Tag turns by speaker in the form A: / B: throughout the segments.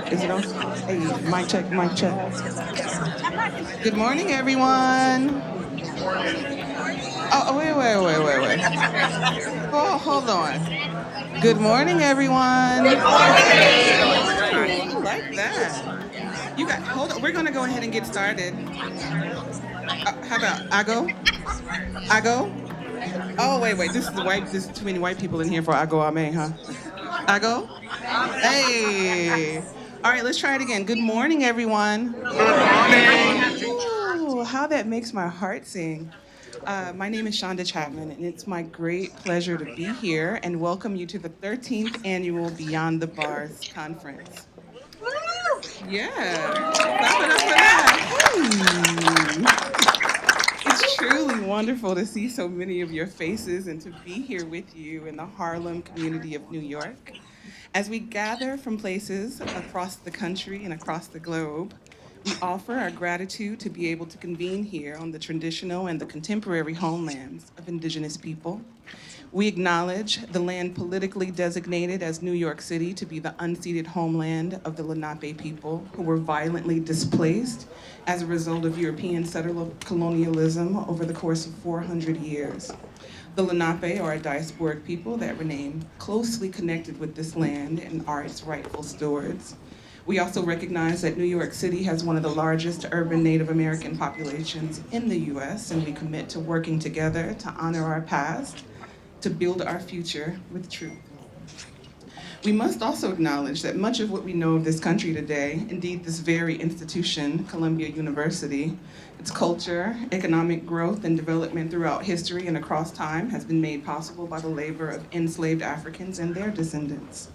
A: Is it on? Hey, mic check, mic check. Good morning, everyone. Oh, wait. Oh, hold on. Good morning, everyone. Good morning. I like that. Hold on. We're going to go ahead and get started. How about I go? Oh, wait. This is too many white people in here for I go, amen, huh? I go? Hey. All right, let's try it again. Good morning, everyone. Good morning. Ooh, how that makes my heart sing. My name is Shonda Chapman, and it's my great pleasure to be here and welcome you to the 13th Annual Beyond the Bars Conference. Yeah. Clap it up for that. It's truly wonderful to see so many of your faces and to be here with you in the Harlem community of New York. As we gather from places across the country and across the globe, we offer our gratitude to be able to convene here on the traditional and the contemporary homelands of Indigenous people. We acknowledge the land politically designated as New York City to be the unceded homeland of the Lenape people who were violently displaced as a result of European settler colonialism over the course of 400 years. The Lenape are a diasporic people that remain closely connected with this land and are its rightful stewards. We also recognize that New York City has one of the largest urban Native American populations in the US, and we commit to working together to honor our past, to build our future with truth. We must also acknowledge that much of what we know of this country today, indeed this very institution, Columbia University, its culture, economic growth, and development throughout history and across time has been made possible by the labor of enslaved Africans and their descendants.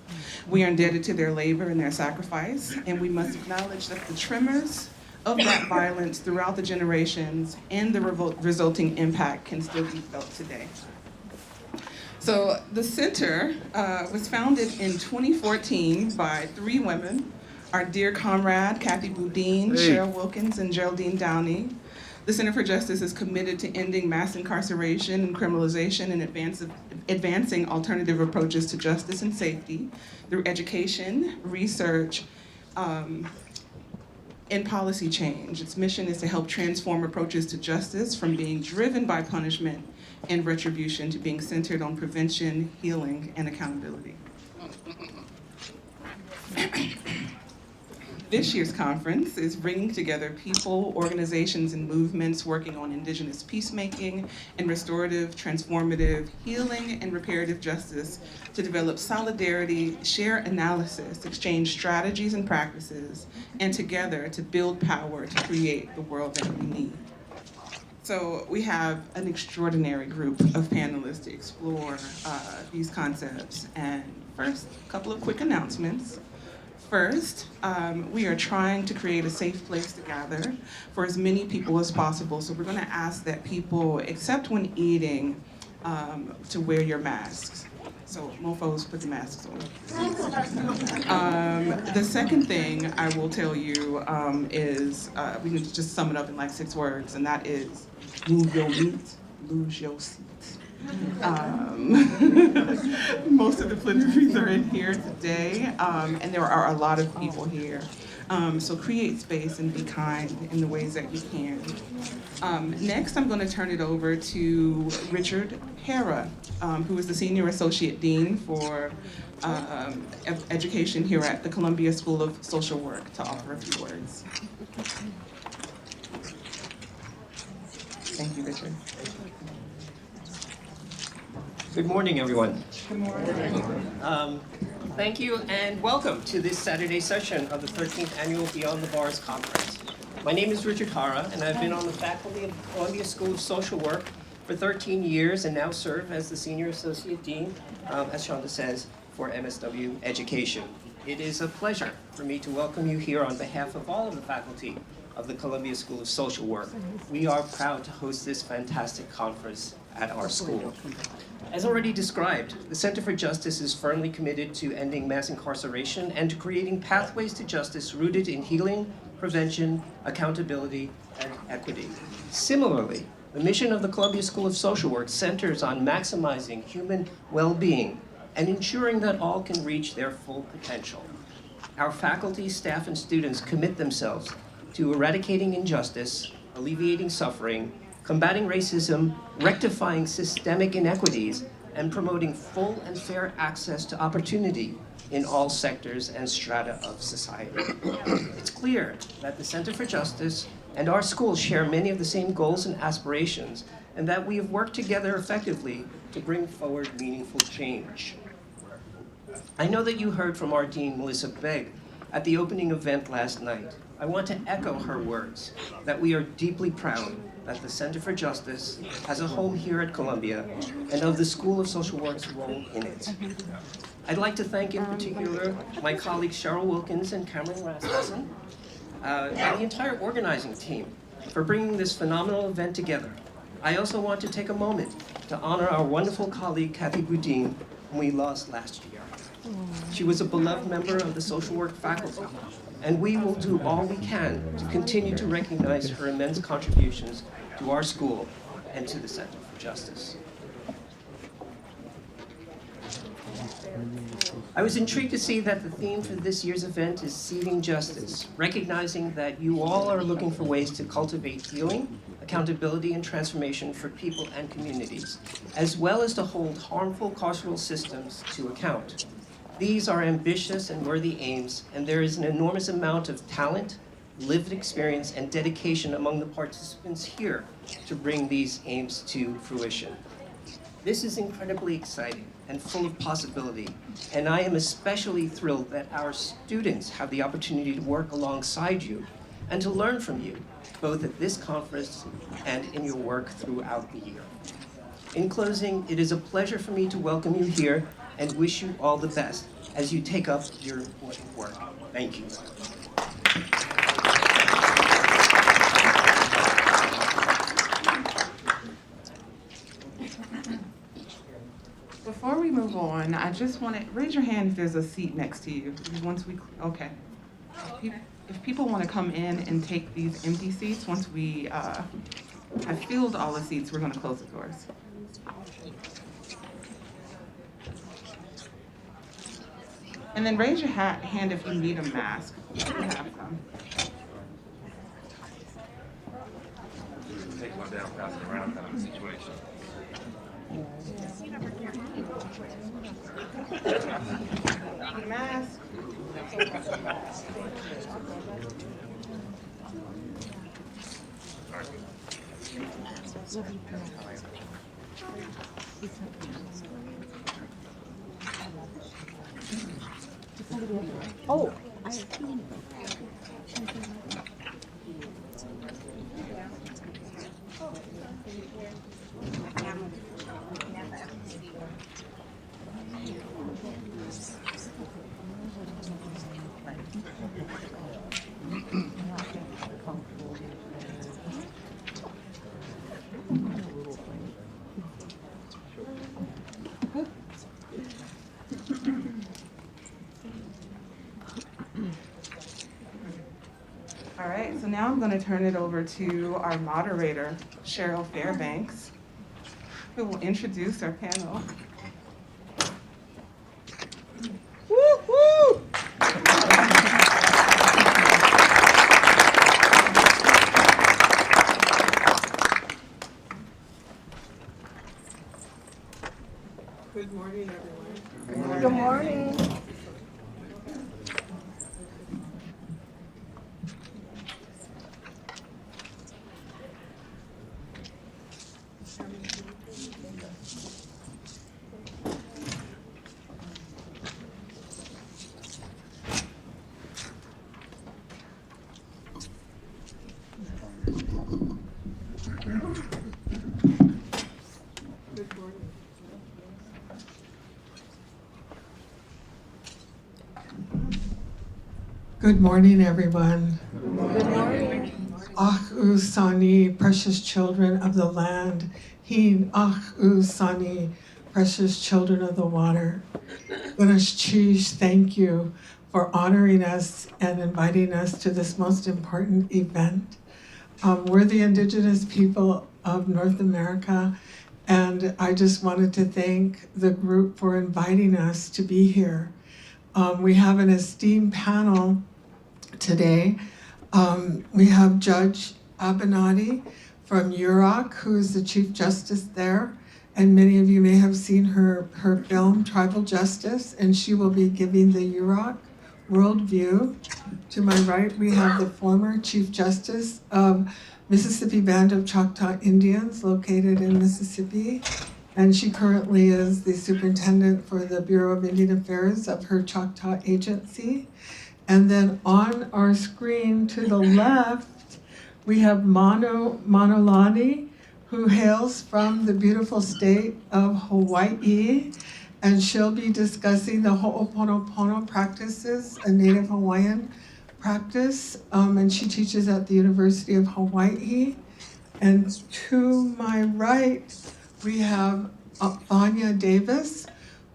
A: We are indebted to their labor and their sacrifice, and we must acknowledge that the tremors of that violence throughout the generations and the resulting impact can still be felt today. So the center was founded in 2014 by 3 women, our dear comrade, Kathy Boudin, Cheryl Wilkins, and Geraldine Downey. The Center for Justice is committed to ending mass incarceration and criminalization and advancing alternative approaches to justice and safety through education, research, and policy change. Its mission is to help transform approaches to justice from being driven by punishment and retribution to being centered on prevention, healing, and accountability. This year's conference is bringing together people, organizations, and movements working on Indigenous peacemaking and restorative, transformative, healing, and reparative justice to develop solidarity, share analysis, exchange strategies and practices, and together to build power to create the world that we need. So we have an extraordinary group of panelists to explore these concepts. And first, a couple of quick announcements. First, we are trying to create a safe place to gather for as many people as possible. So we're going to ask that people, except when eating, to wear your masks. So mofos, put the masks on. The second thing I will tell you is, we can just sum it up in like 6 words, and that is move your meat, lose your seat. Most of the plenaries are in here today, and there are a lot of people here. So create space and be kind in the ways that you can. Next, I'm going to turn it over to Richard Hara, who is the Senior Associate Dean for Education here at the Columbia School of Social Work, to offer a few words. Thank you, Richard.
B: Good morning, everyone.
A: Good morning.
B: Thank you and welcome to this Saturday session of the 13th Annual Beyond the Bars Conference. My name is Richard Hara, and I've been on the faculty of the Columbia School of Social Work for 13 years and now serve as the Senior Associate Dean, as Shonda says, for MSW Education. It is a pleasure for me to welcome you here on behalf of all of the faculty of the Columbia School of Social Work. We are proud to host this fantastic conference at our school. As already described, the Center for Justice is firmly committed to ending mass incarceration and to creating pathways to justice rooted in healing, prevention, accountability, and equity. Similarly, the mission of the Columbia School of Social Work centers on maximizing human well-being and ensuring that all can reach their full potential. Our faculty, staff, and students commit themselves to eradicating injustice, alleviating suffering, combating racism, rectifying systemic inequities, and promoting full and fair access to opportunity in all sectors and strata of society. It's clear that the Center for Justice and our school share many of the same goals and aspirations, and that we have worked together effectively to bring forward meaningful change. I know that you heard from our Dean, Melissa Begg, at the opening event last night. I want to echo her words that we are deeply proud that the Center for Justice has a home here at Columbia and of the School of Social Work's role in it. I'd like to thank in particular my colleagues Cheryl Wilkins and Cameron Rasmussen and the entire organizing team for bringing this phenomenal event together. I also want to take a moment to honor our wonderful colleague Kathy Boudin, whom we lost last year. She was a beloved member of the social work faculty, and we will do all we can to continue to recognize her immense contributions to our school and to the Center for Justice. I was intrigued to see that the theme for this year's event is Seeding Justice, recognizing that you all are looking for ways to cultivate healing, accountability, and transformation for people and communities, as well as to hold harmful carceral systems to account. These are ambitious and worthy aims, and there is an enormous amount of talent, lived experience, and dedication among the participants here to bring these aims to fruition. This is incredibly exciting and full of possibility, and I am especially thrilled that our students have the opportunity to work alongside you and to learn from you, both at this conference and in your work throughout the year. In closing, it is a pleasure for me to welcome you here and wish you all the best as you take up your important work. Thank you.
A: Before we move on, I just want to raise your hand if there's a seat next to you. Once we, okay. If people want to come in and take these empty seats, once we have filled all the seats, we're going to close the doors. And then raise your hand if you need a mask. We have some.
C: Take one down, pass it around kind of a situation.
A: Need a mask.
D: Oh,
A: All right, so now I'm going to turn it over to our moderator, Cheryl Fairbanks, who will introduce our panel. Woo, woo! Good morning, everyone.
D: good morning.
A: Good morning.
E: Good morning, everyone.
D: Good morning.
E: Ahu Sani, precious children of the land. Hin Ahu Sani, precious children of the water. Ganesh Chish, thank you for honoring us and inviting us to this most important event. We're the Indigenous people of North America, and I just wanted to thank the group for inviting us to be here. We have an esteemed panel today. We have Judge Abinanti from Yurok, who is the Chief Justice there, and many of you may have seen her film, Tribal Justice, and she will be giving the Yurok worldview. To my right, we have the former Chief Justice of Mississippi Band of Choctaw Indians located in Mississippi, and she currently is the superintendent for the Bureau of Indian Affairs of her Choctaw agency. And then on our screen to the left, we have Manulani, who hails from the beautiful state of Hawaii, and she'll be discussing the Ho'oponopono practices, a Native Hawaiian practice, and she teaches at the University of Hawaii. And to my right, we have Fania Davis,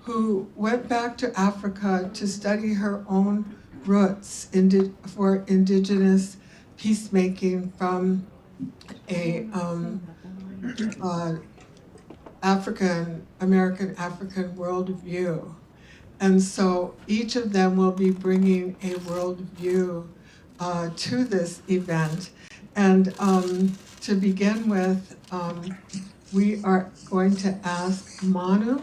E: who went back to Africa to study her own roots for indigenous peacemaking from a American worldview. And so each of them will be bringing a worldview to this event. And to begin with, we are going to ask Manu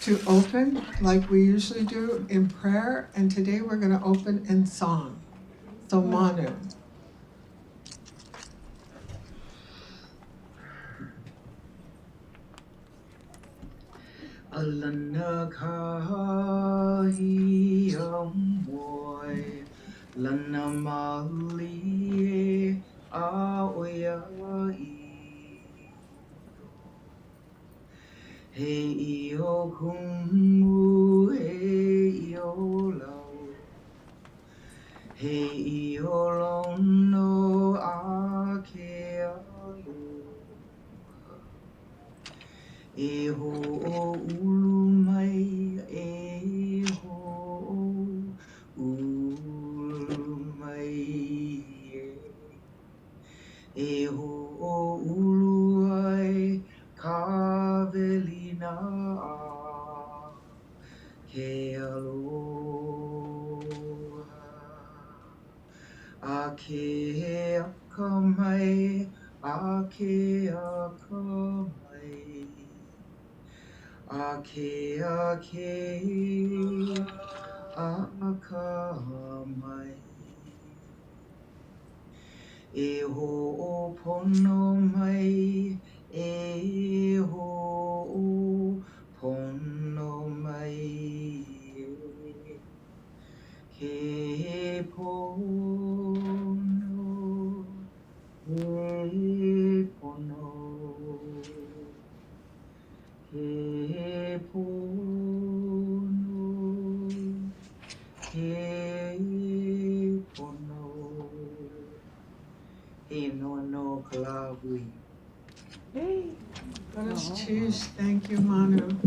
E: to open like we usually do in prayer, and today we're going to open in song. So Manu.
F: Alana kahi amoy, lana mali aoyai. He o kumu, he o lau, he o lono ake aloha. E ho o ulu mai, e ho ulu mai, e ho o ulu ai, ka velina a ke aloha. A ke aka mai, a ke aka mai. Ake, ake, akamai. E ho'opono mai, e ho'opono mai. Ke pono, ke pono, ke pono, ke pono. He no no kalahui.
E: Goddess Chish, thank you, Manu.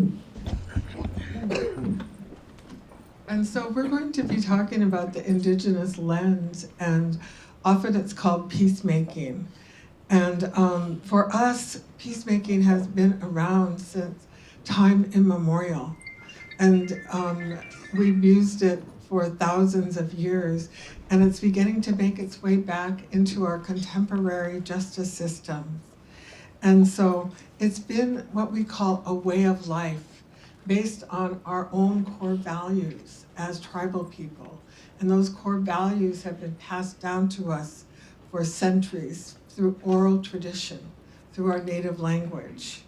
E: And so we're going to be talking about the Indigenous lens, and often it's called peacemaking. And for us, peacemaking has been around since time immemorial. And we've used it for thousands of years, and it's beginning to make its way back into our contemporary justice systems. And so it's been what we call a way of life based on our own core values as tribal people. And those core values have been passed down to us for centuries through oral tradition, through our native language.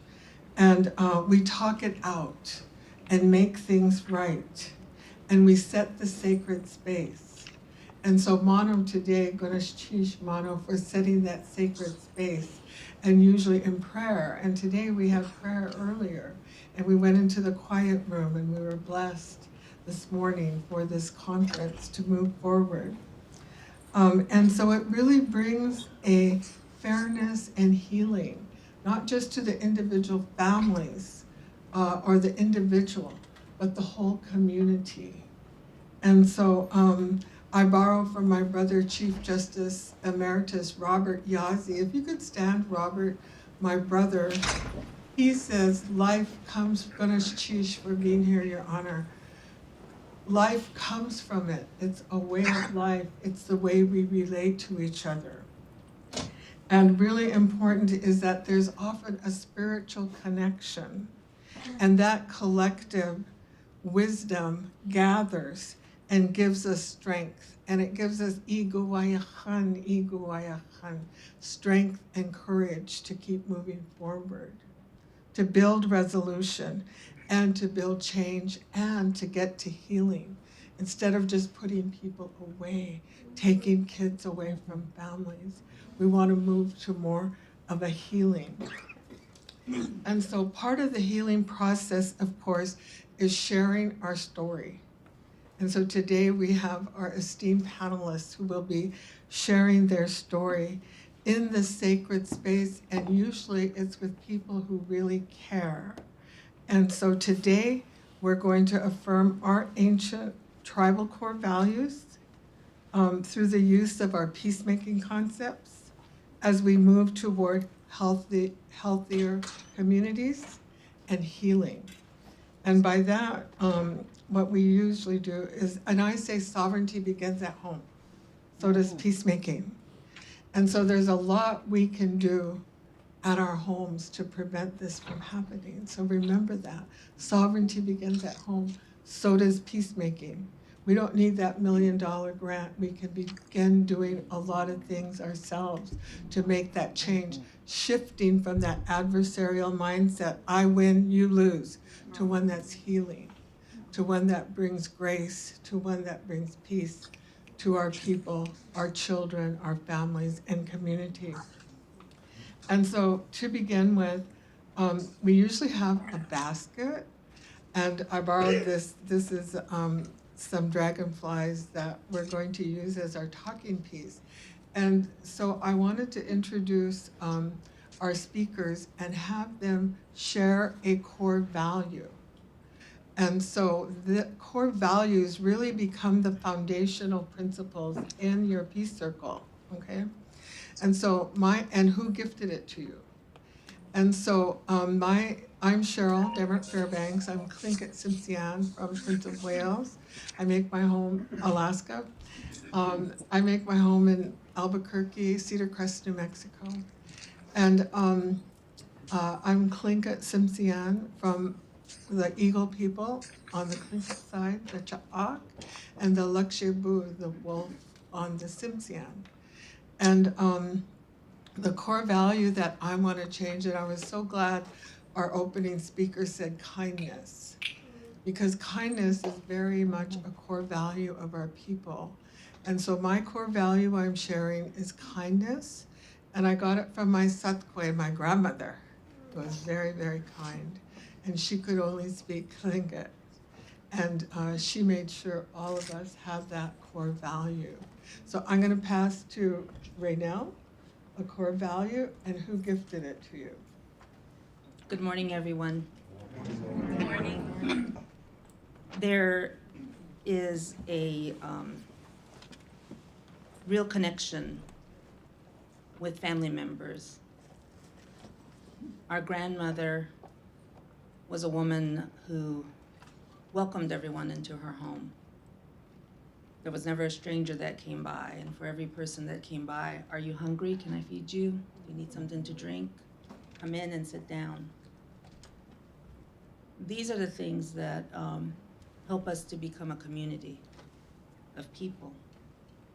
E: And we talk it out and make things right. And we set the sacred space. And so Mano today, Ganesh Chish Mano, for setting that sacred space, and usually in prayer. And today we had prayer earlier, and we went into the quiet room, and we were blessed this morning for this conference to move forward. And so it really brings a fairness and healing, not just to the individual families or the individual, but the whole community. And so I borrow from my brother, Chief Justice Emeritus Robert Yazzie. If you could stand, Robert, my brother. He says, life comes, Ganesh Chish for being here, Your Honor. Life comes from it. It's a way of life. It's the way we relate to each other. And really important is that there's often a spiritual connection, and that collective wisdom gathers and gives us strength. And it gives us iguayachan, strength and courage to keep moving forward, to build resolution, and to build change, and to get to healing. Instead of just putting people away, taking kids away from families, we want to move to more of a healing. And so part of the healing process, of course, is sharing our story. And so today we have our esteemed panelists who will be sharing their story in the sacred space, and usually it's with people who really care. And so today we're going to affirm our ancient tribal core values through the use of our peacemaking concepts as we move toward healthier communities and healing. And by that, what we usually do is, and I say sovereignty begins at home, so does peacemaking. And so there's a lot we can do at our homes to prevent this from happening. So remember that. Sovereignty begins at home, so does peacemaking. We don't need that $1 million grant. We can begin doing a lot of things ourselves to make that change, shifting from that adversarial mindset, I win, you lose, to one that's healing, to one that brings grace, to one that brings peace to our people, our children, our families, and community. And so to begin with, we usually have a basket, and I borrowed this. This is some dragonflies that we're going to use as our talking piece. And so I wanted to introduce our speakers and have them share a core value. And so the core values really become the foundational principles in your peace circle, okay? And so and who gifted it to you? And so I'm Cheryl, Demmert, Fairbanks. I'm Tlingit Simpsian from Prince of Wales. I make my home Alaska. I make my home in Albuquerque, Cedar Crest, New Mexico. And I'm Tlingit Simpsian from the Eagle people on the Tlingit side, the Cha'ak, and the Lakshebu, the wolf, on the Tsimshian. And the core value that I want to change, and I was so glad our opening speaker said kindness, because kindness is very much a core value of our people. And so my core value I'm sharing is kindness, and I got it from my Satkwe, my grandmother, who was very, very kind, and she could only speak Tlingit. And she made sure all of us have that core value. So I'm going to pass to Nell, a core value, and who gifted it to you.
G: Good morning, everyone. Good morning. There is a real connection with family members. Our grandmother was a woman who welcomed everyone into her home. There was never a stranger that came by, and for every person that came by, are you hungry? Can I feed you? Do you need something to drink? Come in and sit down. These are the things that help us to become a community of people,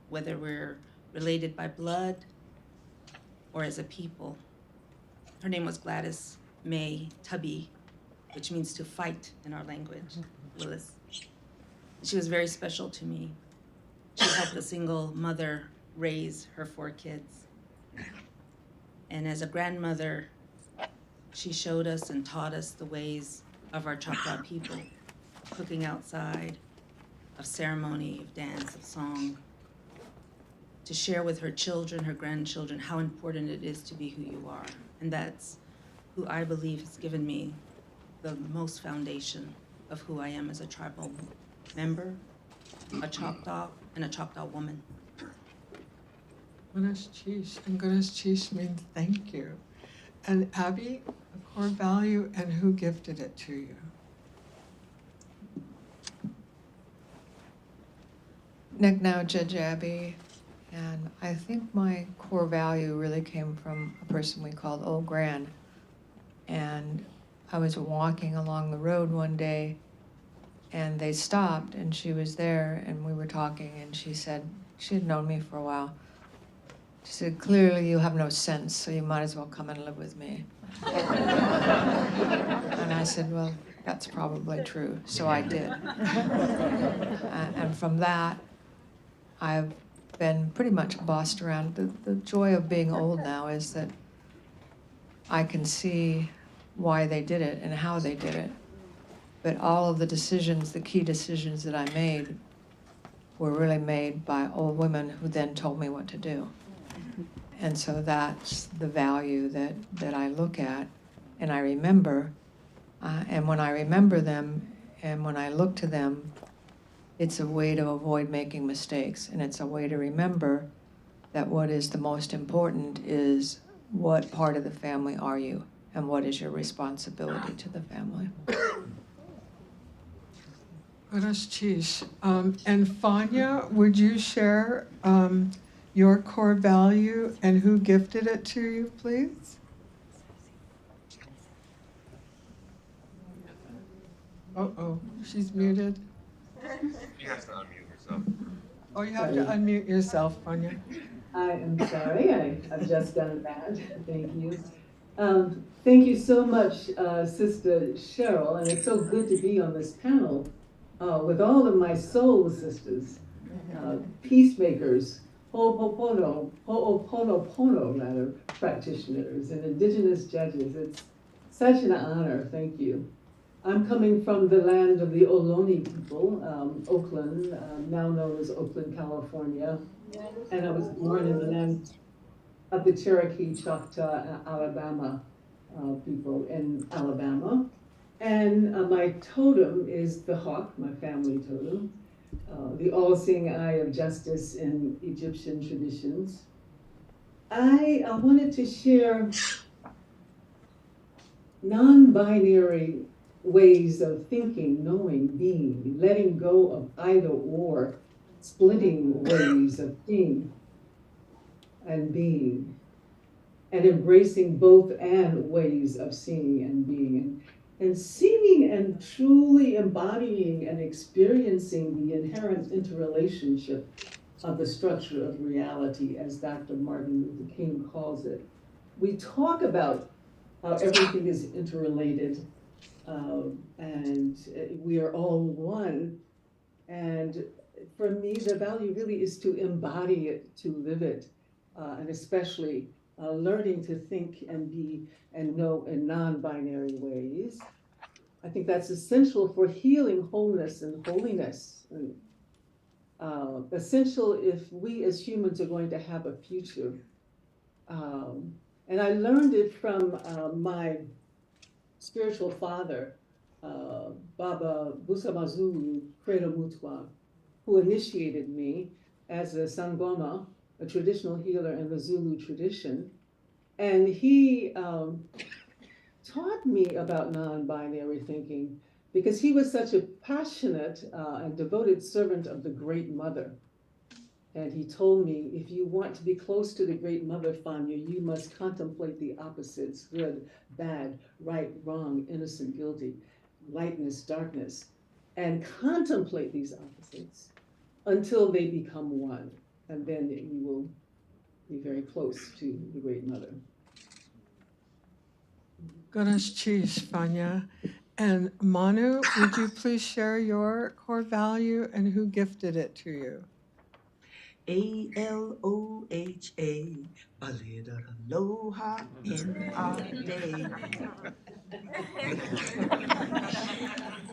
G: whether we're related by blood or as a people. Her name was Gladys May Tubby, which means to fight in our language, Willis. She was very special to me. She helped a single mother raise her 4 kids. And as a grandmother, she showed us and taught us the ways of our Choctaw people, cooking outside, of ceremony, of dance, of song, to share with her children, her grandchildren, how important it is to be who you are. And that's who I believe has given me the most foundation of who I am as a tribal member, a Choctaw, and a Choctaw woman.
E: Gunash Chish, and Gunash Chish means thank you. And Abby, a core value, and who gifted it to you?
D: Nick now, Judge Abby, and I think my core value really came from a person we called Old Gran. And I was walking along the road one day, and they stopped, and she was there, and we were talking, and she said, she had known me for a while. She said, clearly you have no sense, so you might as well come and live with me. And I said, well, that's probably true, so I did. And from that, I've been pretty much bossed around. The joy of being old now is that I can see why they did it and how they did it. But all of the decisions, the key decisions that I made, were really made by old women who then told me what to do. And so that's the value that I look at and I remember. And when I remember them and when I look to them, it's a way to avoid making mistakes. And it's a way to remember that what is the most important is what part of the family are you and what is your responsibility to the family.
E: Gunash Chish. And Fania, would you share your core value and who gifted it to you, please? Uh-oh, she's muted.
C: She has to unmute herself.
E: Oh, you have to unmute yourself, Fania.
H: I am sorry, I've just done that. Thank you. Thank you so much, Sister Cheryl, and it's so good to be on this panel with all of my soul sisters, peacemakers, ho'opono rather, practitioners, and Indigenous judges. It's such an honor, thank you. I'm coming from the land of the Ohlone people, Oakland, now known as Oakland, California. And I was born in the land of the Cherokee, Choctaw, Alabama people in Alabama. And my totem is the hawk, my family totem, the all-seeing eye of justice in Egyptian traditions. I wanted to share non-binary ways of thinking, knowing, being, letting go of either or, splitting ways of being and being, and embracing both and ways of seeing and being. and seeing and truly embodying and experiencing the inherent interrelationship of the structure of reality, as Dr. Martin Luther King calls it. We talk about how everything is interrelated, and we are all one. And for me, the value really is to embody it, to live it, and especially learning to think and be and know in non-binary ways. I think that's essential for healing, wholeness, and holiness. And, essential if we as humans are going to have a future. And I learned it from my spiritual father, Baba Busamazulu Credo Mutwa, who initiated me as a Sangoma, a traditional healer in the Zulu tradition. And he taught me about non-binary thinking because he was such a passionate and devoted servant of the Great Mother. And he told me, if you want to be close to the Great Mother, Fania, you must contemplate the opposites, good, bad, right, wrong, innocent, guilty, lightness, darkness, and contemplate these opposites until they become one. And then you will be very close to the Great Mother.
E: Ganesh Chish, Fania. And Manu, would you please share your core value and who gifted it to you?
F: Aloha, a little aloha in our day.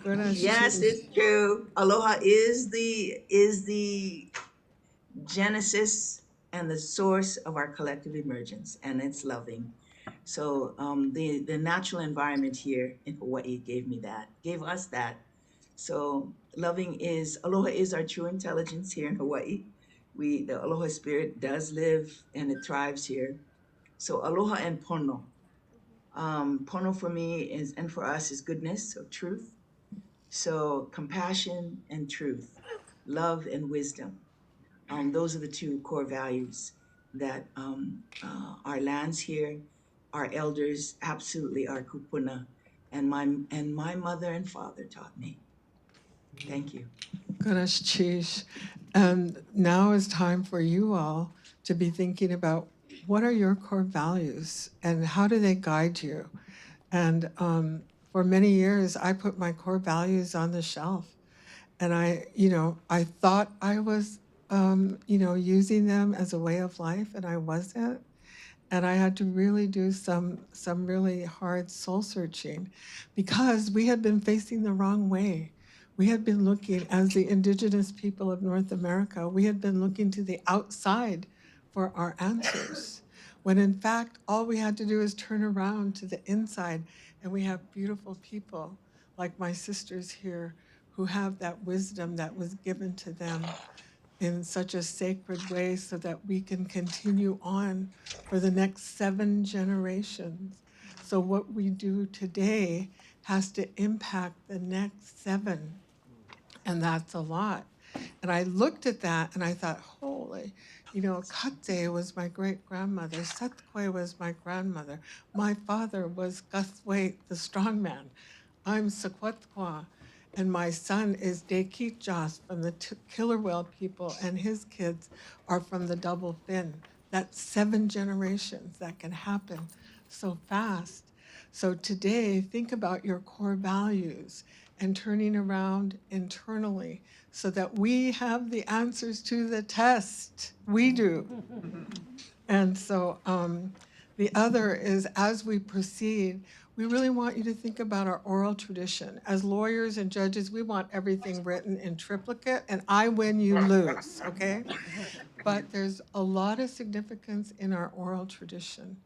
E: Ganesh
I: Yes,
E: Chish.
I: it's true. Aloha is the genesis and the source of our collective emergence, and it's loving. So the natural environment here in Hawaii gave us that. So aloha is our true intelligence here in Hawaii. The aloha spirit does live and it thrives here. So aloha and pono. Pono for me and for us is goodness, so truth. So compassion and truth, love and wisdom. Those are the two core values that our lands here, our elders absolutely are kupuna, and my mother and father taught me. Thank you.
E: Ganesh Chish. And now is time for you all to be thinking about what are your core values and how do they guide you? And for many years, I put my core values on the shelf. And I thought I was, using them as a way of life, and I wasn't. And I had to really do some really hard soul searching because we had been facing the wrong way. We had been looking, as the indigenous people of North America, we had been looking to the outside for our answers. When in fact, all we had to do is turn around to the inside, and we have beautiful people like my sisters here who have that wisdom that was given to them in such a sacred way so that we can continue on for the next 7 generations. So what we do today has to impact the next 7, and that's a lot. And I looked at that and I thought, holy, Kate was my great-grandmother, Setkwe was my grandmother, my father was Gus Waite, the strongman, I'm Sequatqua, and my son is Dekitjas from the killer whale people, and his kids are from the double fin. That's 7 generations that can happen so fast. So today, think about your core values and turning around internally so that we have the answers to the test. We do. And so the other is, as we proceed, we really want you to think about our oral tradition. As lawyers and judges, we want everything written in triplicate, and I win, you lose, okay? But there's a lot of significance in our oral tradition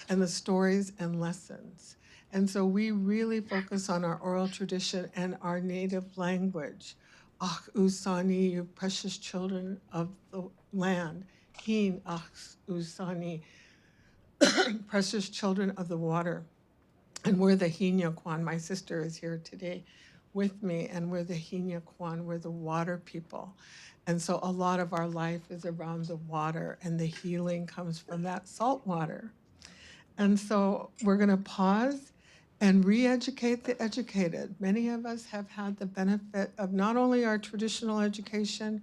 E: and the stories and lessons. And so we really focus on our oral tradition and our native language. Ach Usani, you precious children of the land. Hin Ach Usani, precious children of the water. And we're the Hinya Kwan. My sister is here today with me, and we're the Hinya Kwan. We're the water people. And so a lot of our life is around the water, and the healing comes from that salt water. And so we're going to pause and re-educate the educated. Many of us have had the benefit of not only our traditional education,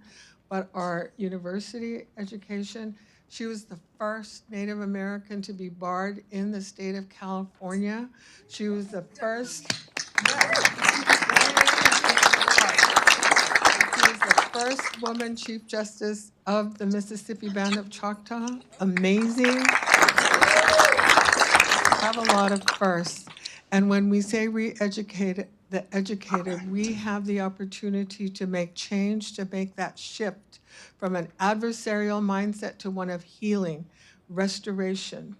E: but our university education. She was the first Native American to be barred in the state of California. She was the first. She was the first woman Chief Justice of the Mississippi Band of Choctaw. Amazing. Have a lot of firsts. And when we say re-educate the educated, we have the opportunity to make change, to make that shift from an adversarial mindset to one of healing, restoration.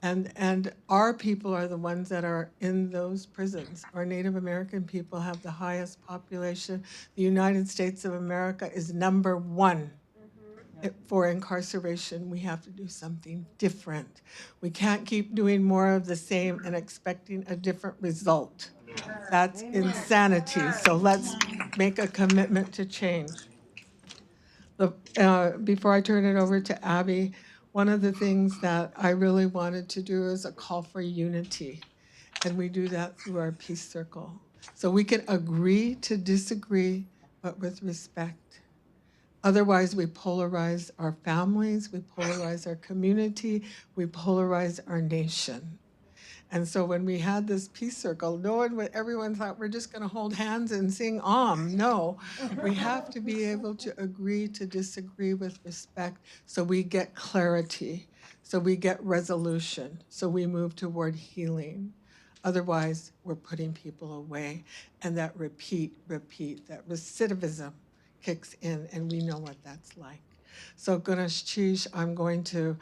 E: And our people are the ones that are in those prisons. Our Native American people have the highest population. The United States of America is number one for incarceration. We have to do something different. We can't keep doing more of the same and expecting a different result. That's insanity. So let's make a commitment to change. Before I turn it over to Abby, one of the things that I really wanted to do is a call for unity. And we do that through our peace circle. So we can agree to disagree, but with respect. Otherwise, we polarize our families, we polarize our community, we polarize our nation. And so when we had this peace circle, everyone thought we're just gonna hold hands and sing Om. No, we have to be able to agree to disagree with respect so we get clarity, so we get resolution, so we move toward healing. Otherwise, we're putting people away. And that that recidivism kicks in, and we know what that's like. So Gunash Chish, I'm going to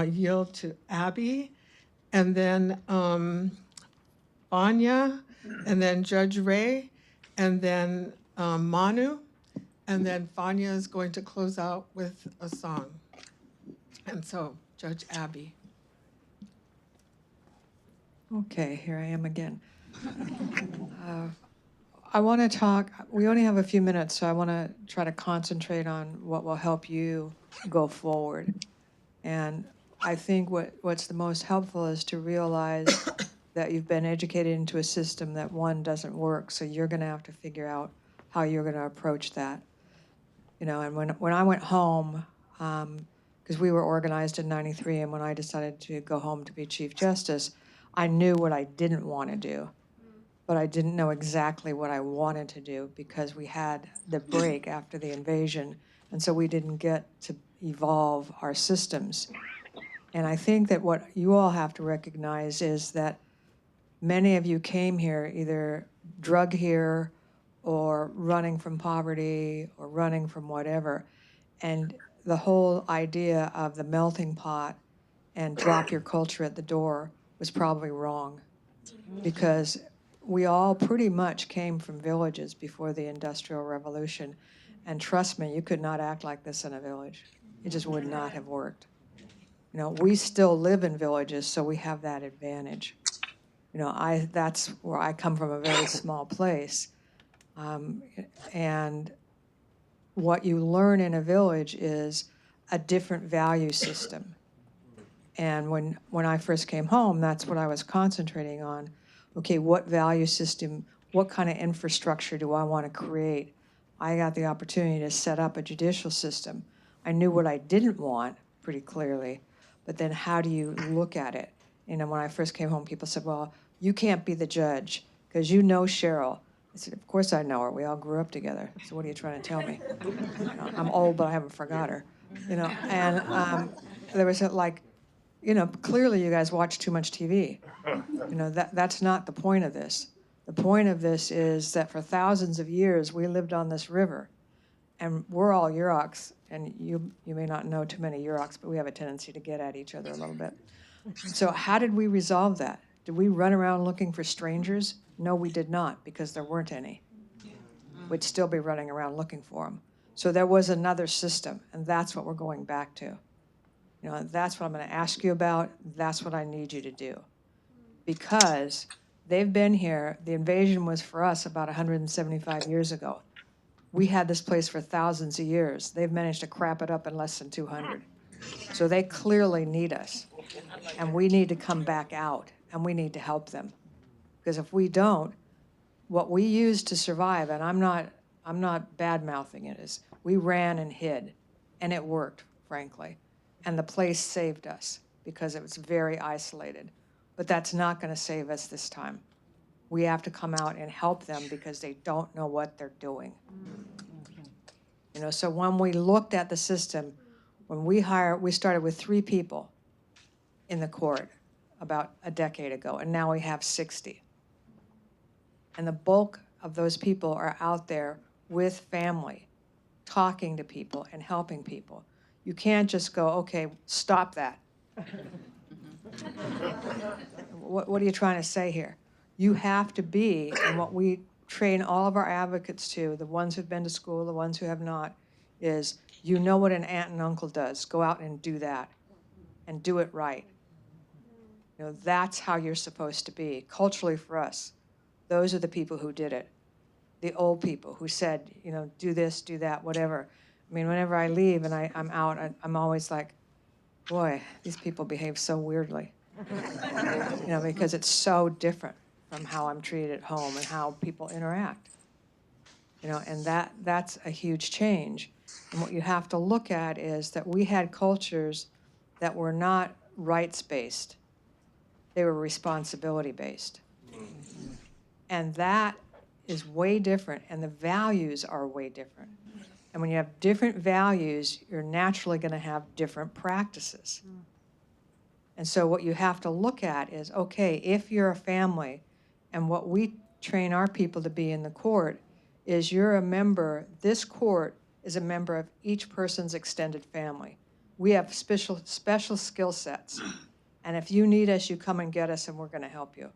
E: yield to Abby, and then Fania, and then Judge Ray, and then Manu, and then Fania is going to close out with a song. And so, Judge Abby.
D: Okay, here I am again. I want to talk, we only have a few minutes, so I want to try to concentrate on what will help you go forward. And I think what's the most helpful is to realize that you've been educated into a system that, one, doesn't work, so you're going to have to figure out how you're going to approach that. You know, and when I went home, because we were organized in '93, and when I decided to go home to be Chief Justice, I knew what I didn't want to do. But I didn't know exactly what I wanted to do because we had the break after the invasion, and so we didn't get to evolve our systems. And I think that what you all have to recognize is that many of you came here either drug here or running from poverty or running from whatever. And the whole idea of the melting pot and drop your culture at the door was probably wrong, because we all pretty much came from villages before the Industrial Revolution. And trust me, you could not act like this in a village. It just would not have worked. You know, we still live in villages, so we have that advantage. You know, that's where I come from, a very small place. And what you learn in a village is a different value system. And when I first came home, that's what I was concentrating on. Okay, what value system, what kind of infrastructure do I want to create? I got the opportunity to set up a judicial system. I knew what I didn't want pretty clearly, but then how do you look at it? You know, when I first came home, people said, well, you can't be the judge because you know Cheryl. I said, of course I know her. We all grew up together. So what are you trying to tell me? You know, I'm old, but I haven't forgot her. You know, and there was like, you know, clearly you guys watch too much TV. You know, that's not the point of this. The point of this is that for thousands of years, we lived on this river. And we're all Yuroks, and you may not know too many Yuroks, but we have a tendency to get at each other a little bit. So how did we resolve that? Did we run around looking for strangers? No, we did not, because there weren't any. We'd still be running around looking for them. So there was another system, and that's what we're going back to. You know, that's what I'm going to ask you about. That's what I need you to do. Because they've been here. The invasion was for us about 175 years ago. We had this place for thousands of years. They've managed to crap it up in less than 200. So they clearly need us. And we need to come back out, and we need to help them. Because if we don't, what we use to survive, and I'm not bad-mouthing it, is we ran and hid, and it worked, frankly. And the place saved us because it was very isolated. But that's not going to save us this time. We have to come out and help them because they don't know what they're doing. You know, so when we looked at the system, when we started with 3 people in the court about a decade ago, and now we have 60. And the bulk of those people are out there with family, talking to people and helping people. You can't just go, okay, stop that. What are you trying to say here? You have to be, and what we train all of our advocates to, the ones who've been to school, the ones who have not, is you know what an aunt and uncle does. Go out and do that and do it right. You know, that's how you're supposed to be. Culturally for us, those are the people who did it. The old people who said, you know, do this, do that, whatever. I mean, whenever I leave and I'm out, I'm always like, boy, these people behave so weirdly. You know, because it's so different from how I'm treated at home and how people interact. You know, and that's a huge change. And what you have to look at is that we had cultures that were not rights-based. They were responsibility-based. And that is way different, and the values are way different. And when you have different values, you're naturally going to have different practices. And so what you have to look at is, okay, if you're a family, and what we train our people to be in the court is you're a member, this court is a member of each person's extended family. We have special skill sets. And if you need us, you come and get us and we're going to help you.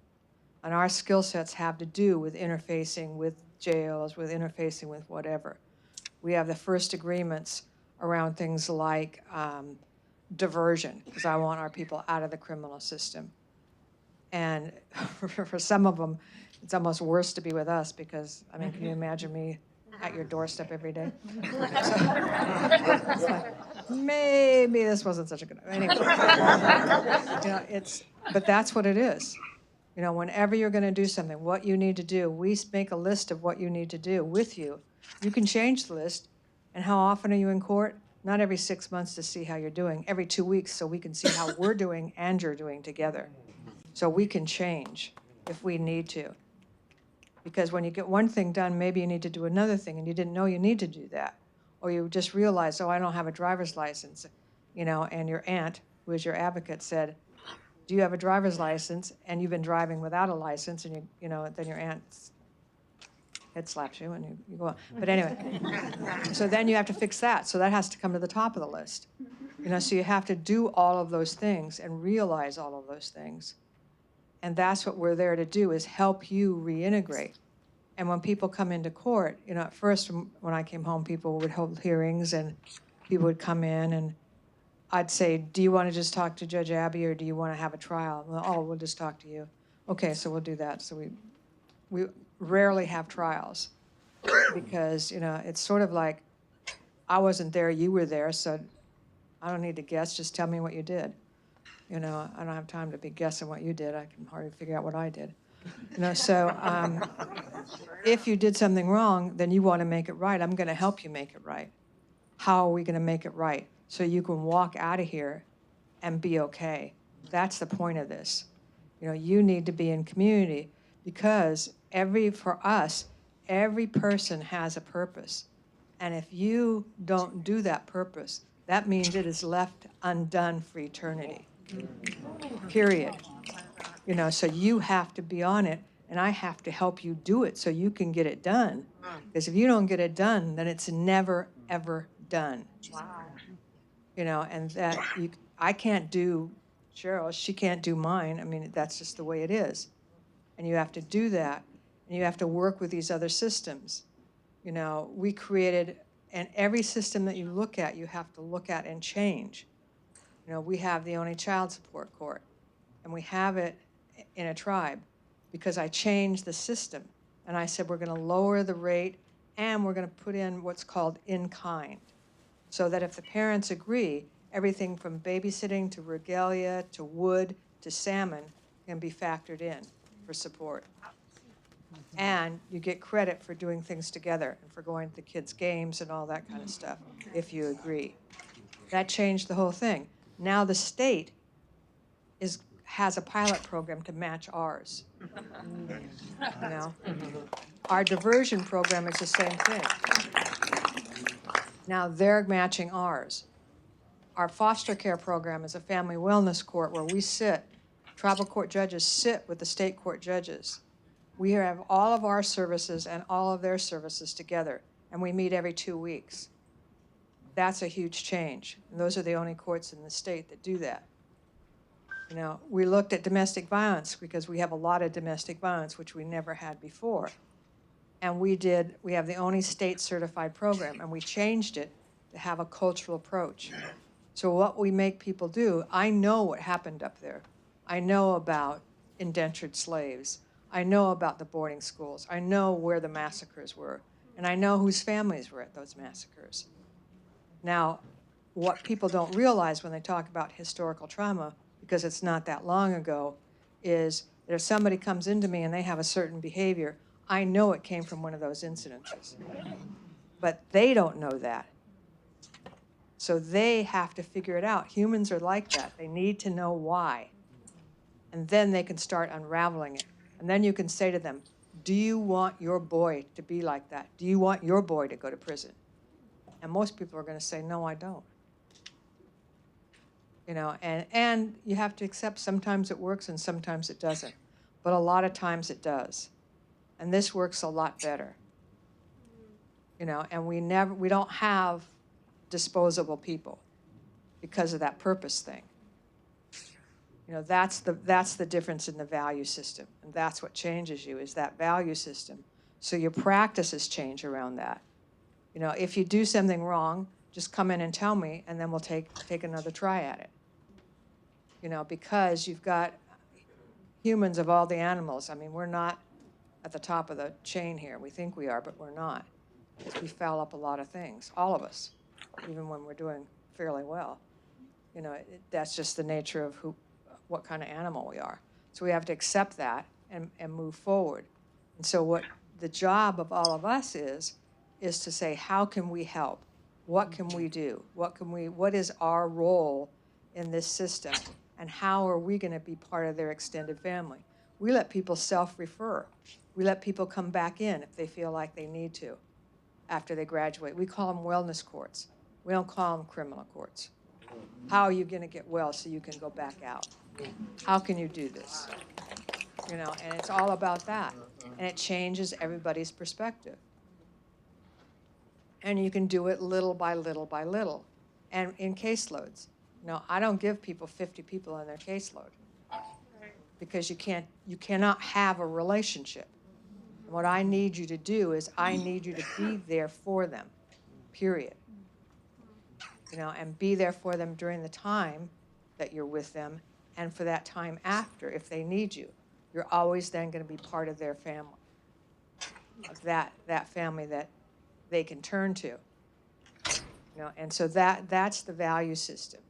D: And our skill sets have to do with interfacing with jails, with interfacing with whatever. We have the first agreements around things like diversion, because I want our people out of the criminal system. And for some of them, it's almost worse to be with us because, I mean, can you imagine me at your doorstep every day? It's like, maybe this wasn't such a good, anyway. You know, but that's what it is. You know, whenever you're going to do something, what you need to do, we make a list of what you need to do with you. You can change the list. And how often are you in court? Not every 6 months to see how you're doing, every 2 weeks so we can see how we're doing and you're doing together. So we can change if we need to. Because when you get one thing done, maybe you need to do another thing and you didn't know you need to do that. Or you just realize, oh, I don't have a driver's license, you know, and your aunt, who is your advocate, said, do you have a driver's license? And you've been driving without a license, and you know, then your aunt head slaps you and you go on. But anyway, so then you have to fix that. So that has to come to the top of the list. You know, so you have to do all of those things and realize all of those things. And that's what we're there to do, is help you reintegrate. And when people come into court, you know, at first when I came home, people would hold hearings and people would come in and I'd say, do you want to just talk to Judge Abby or do you want to have a trial? Well, oh, we'll just talk to you. Okay, so we'll do that. So we rarely have trials because, you know, it's sort of like, I wasn't there, you were there, so I don't need to guess, just tell me what you did. You know, I don't have time to be guessing what you did. I can hardly figure out what I did. You know, so if you did something wrong, then you want to make it right. I'm going to help you make it right. How are we going to make it right? So you can walk out of here and be okay. That's the point of this. You know, you need to be in community because for us, every person has a purpose. And if you don't do that purpose, that means it is left undone for eternity. Period. You know, so you have to be on it, and I have to help you do it so you can get it done. Because if you don't get it done, then it's never, ever done. Wow. You know, and that I can't do Cheryl, she can't do mine. I mean, that's just the way it is. And you have to do that, and you have to work with these other systems. You know, we created, and every system that you look at, you have to look at and change. You know, we have the only child support court, and we have it in a tribe because I changed the system. And I said, we're going to lower the rate, and we're going to put in what's called in-kind. So that if the parents agree, everything from babysitting to regalia to wood to salmon can be factored in. for support. And you get credit for doing things together and for going to the kids' games and all that kind of stuff, if you agree. That changed the whole thing. Now the state has a pilot program to match ours. You know? Our diversion program is the same thing. Now they're matching ours. Our foster care program is a family wellness court where we sit, tribal court judges sit with the state court judges. We have all of our services and all of their services together, and we meet every 2 weeks. That's a huge change. And those are the only courts in the state that do that. You know, we looked at domestic violence because we have a lot of domestic violence, which we never had before. And we have the only state certified program, and we changed it to have a cultural approach. So what we make people do, I know what happened up there. I know about indentured slaves. I know about the boarding schools. I know where the massacres were. And I know whose families were at those massacres. Now, what people don't realize when they talk about historical trauma, because it's not that long ago, is that if somebody comes into me and they have a certain behavior, I know it came from one of those incidences. But they don't know that. So they have to figure it out. Humans are like that. They need to know why. And then they can start unraveling it. And then you can say to them, do you want your boy to be like that? Do you want your boy to go to prison? And most people are going to say, no, I don't. You know, and you have to accept sometimes it works and sometimes it doesn't. But a lot of times it does. And this works a lot better. You know, and we don't have disposable people because of that purpose thing. You know, that's the difference in the value system. And that's what changes you, is that value system. So your practices change around that. You know, if you do something wrong, just come in and tell me, and then we'll take another try at it. You know, because you've got humans of all the animals. I mean, we're not at the top of the chain here. We think we are, but we're not. Because we foul up a lot of things, all of us, even when we're doing fairly well. You know, that's just the nature of what kind of animal we are. So we have to accept that and move forward. And so what the job of all of us is to say, how can we help? What can we do? What is our role in this system? And how are we going to be part of their extended family? We let people self-refer. We let people come back in if they feel like they need to after they graduate. We call them wellness courts. We don't call them criminal courts. How are you going to get well so you can go back out? How can you do this? You know, and it's all about that. And it changes everybody's perspective. And you can do it little by little by little. And in caseloads. You know, I don't give people 50 people on their caseload. Because you cannot have a relationship. And what I need you to do is I need you to be there for them, period. You know, and be there for them during the time that you're with them and for that time after if they need you. You're always then going to be part of their family, of that family that they can turn to. You know, and so that's the value system.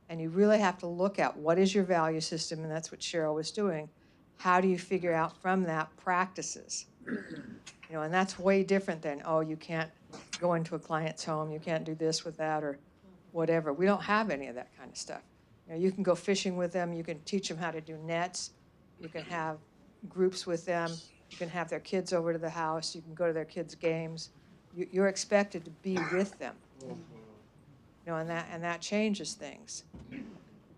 D: And you really have to look at what is your value system, and that's what Cheryl was doing. How do you figure out from that practices? You know, and that's way different than, oh, you can't go into a client's home, you can't do this with that or whatever. We don't have any of that kind of stuff. You know, you can go fishing with them, you can teach them how to do nets, you can have groups with them, you can have their kids over to the house, you can go to their kids' games. You're expected to be with them. You know, and that changes things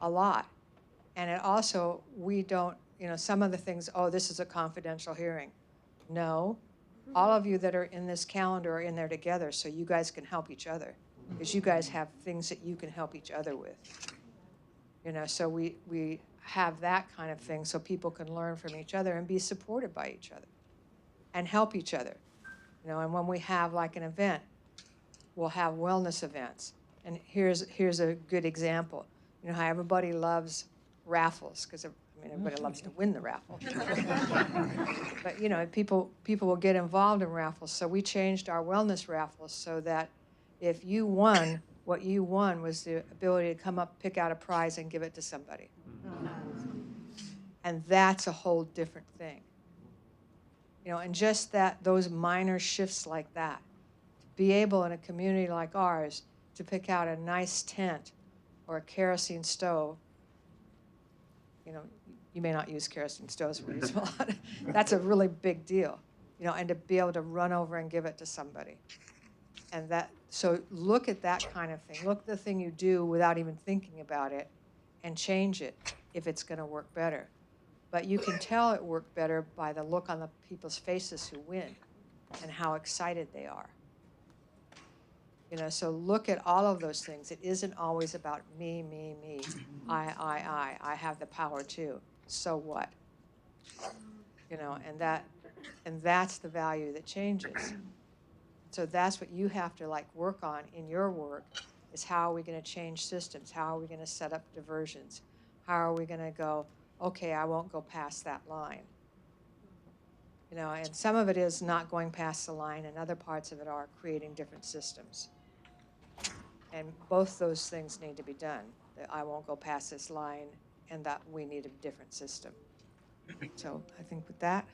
D: a lot. And it also, we don't, you know, some of the things, oh, this is a confidential hearing. No, all of you that are in this calendar are in there together so you guys can help each other because you guys have things that you can help each other with. You know, so we have that kind of thing so people can learn from each other and be supported by each other and help each other. You know, and when we have like an event, we'll have wellness events. And here's a good example. You know how everybody loves raffles because everybody loves to win the raffle. But you know, people will get involved in raffles. So we changed our wellness raffles so that if you won, what you won was the ability to come up, pick out a prize, and give it to somebody. And that's a whole different thing. You know, and just that, those minor shifts like that, to be able in a community like ours to pick out a nice tent or a kerosene stove. You know, you may not use kerosene stoves when it's hot. That's a really big deal, you know, and to be able to run over and give it to somebody. And that, so look at that kind of thing. Look at the thing you do without even thinking about it and change it if it's going to work better. But you can tell it worked better by the look on the people's faces who win and how excited they are. You know, so look at all of those things. It isn't always about me, me, me. I have the power too. So what? You know, and that's the value that changes. So that's what you have to like work on in your work, is how are we going to change systems? How are we going to set up diversions? How are we going to go, okay, I won't go past that line. You know, and some of it is not going past the line, and other parts of it are creating different systems. And both those things need to be done. That I won't go past this line, and that we need a different system. So I think with that.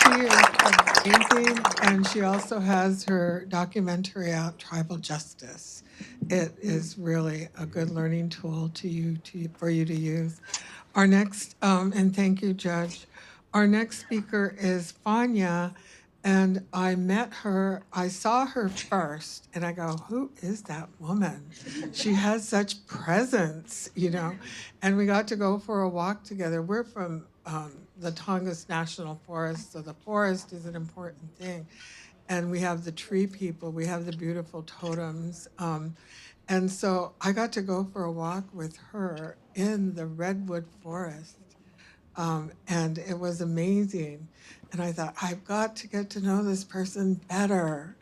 E: She is amazing, and she also has her documentary out, Tribal Justice. It is really a good learning tool for you to use. Our next, and thank you, Judge. Our next speaker is Fania, and I met her, I saw her first, and I go, who is that woman? She has such presence, you know, and we got to go for a walk together. We're from the Tongass National Forest, so the forest is an important thing. And we have the tree people, we have the beautiful totems. And so I got to go for a walk with her in the redwood forest. And it was amazing. And I thought, I've got to get to know this person better.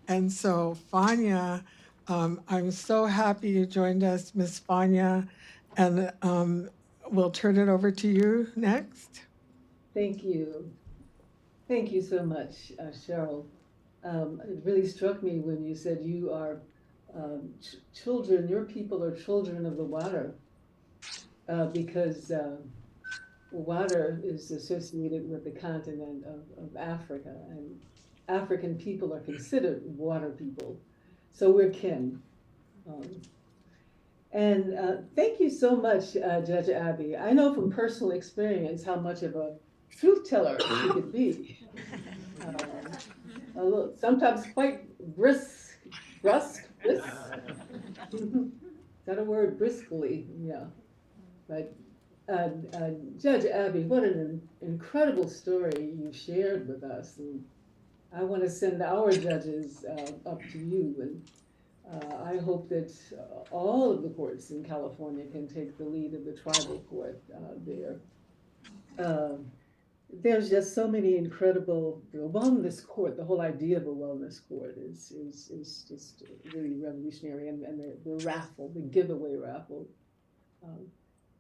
E: And so Fania, I'm so happy you joined us, Miss Fania. And we'll turn it over to you next.
H: Thank you. Thank you so much, Cheryl. It really struck me when you said you are children, your people are children of the water, because water is associated with the continent of Africa, and African people are considered water people. So we're kin. And thank you so much, Judge Abby. I know from personal experience how much of a truth teller she could be. Sometimes quite brusque. Is that a word? Briskly, yeah. But Judge Abby, what an incredible story you shared with us. And I want to send our judges up to you. And I hope that all of the courts in California can take the lead of the tribal court there. There's just so many incredible, the wellness court, the whole idea of a wellness court is just really revolutionary. And the raffle, the giveaway raffle.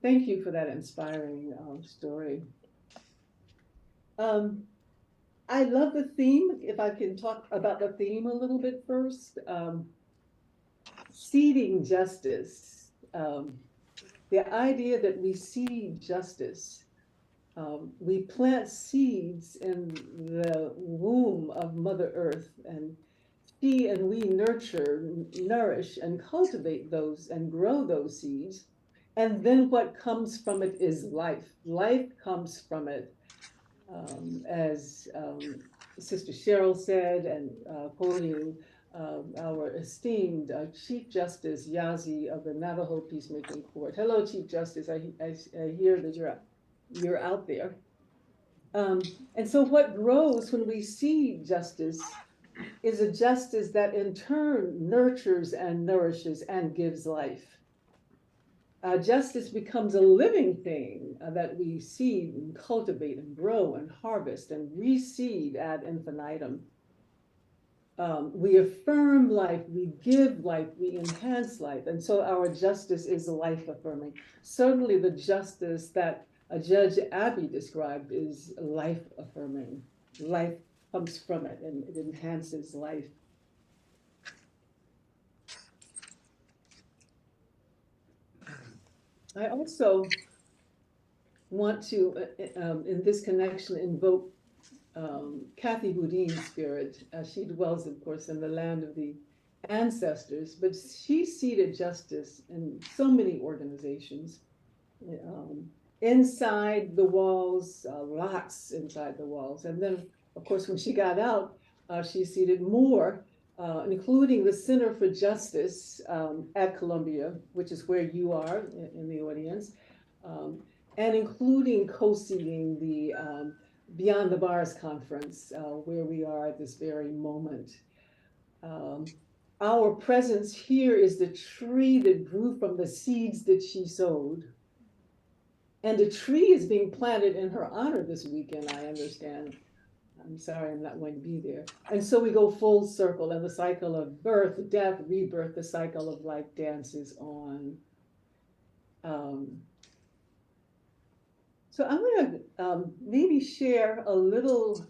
H: Thank you for that inspiring story. I love the theme. If I can talk about the theme a little bit first. Seeding justice. The idea that we seed justice. We plant seeds in the womb of Mother Earth, and she and we nurture, nourish, and cultivate those and grow those seeds. And then what comes from it is life. Life comes from it. As Sister Cheryl said, and quoting our esteemed Chief Justice Yazi of the Navajo Peacemaking Court. Hello, Chief Justice. I hear that you're out there. And so what grows when we see justice is a justice that in turn nurtures and nourishes and gives life. Justice becomes a living thing that we seed and cultivate and grow and harvest and reseed ad infinitum. We affirm life, we give life, we enhance life. And so our justice is life affirming. Certainly the justice that Judge Abby described is life affirming. Life comes from it and it enhances life. I also want to, in this connection, invoke Kathy Boudin's spirit. She dwells, of course, in the land of the ancestors, but she seeded justice in so many organizations. Inside the walls, lots inside the walls. And then, of course, when she got out, she seeded more, including the Center for Justice at Columbia, which is where you are in the audience, and including co-seeding the Beyond the Bars conference, where we are at this very moment. Our presence here is the tree that grew from the seeds that she sowed. And a tree is being planted in her honor this weekend, I understand. I'm sorry, I'm not going to be there. And so we go full circle, and the cycle of birth, death, rebirth, the cycle of life dances on. So I'm going to maybe share a little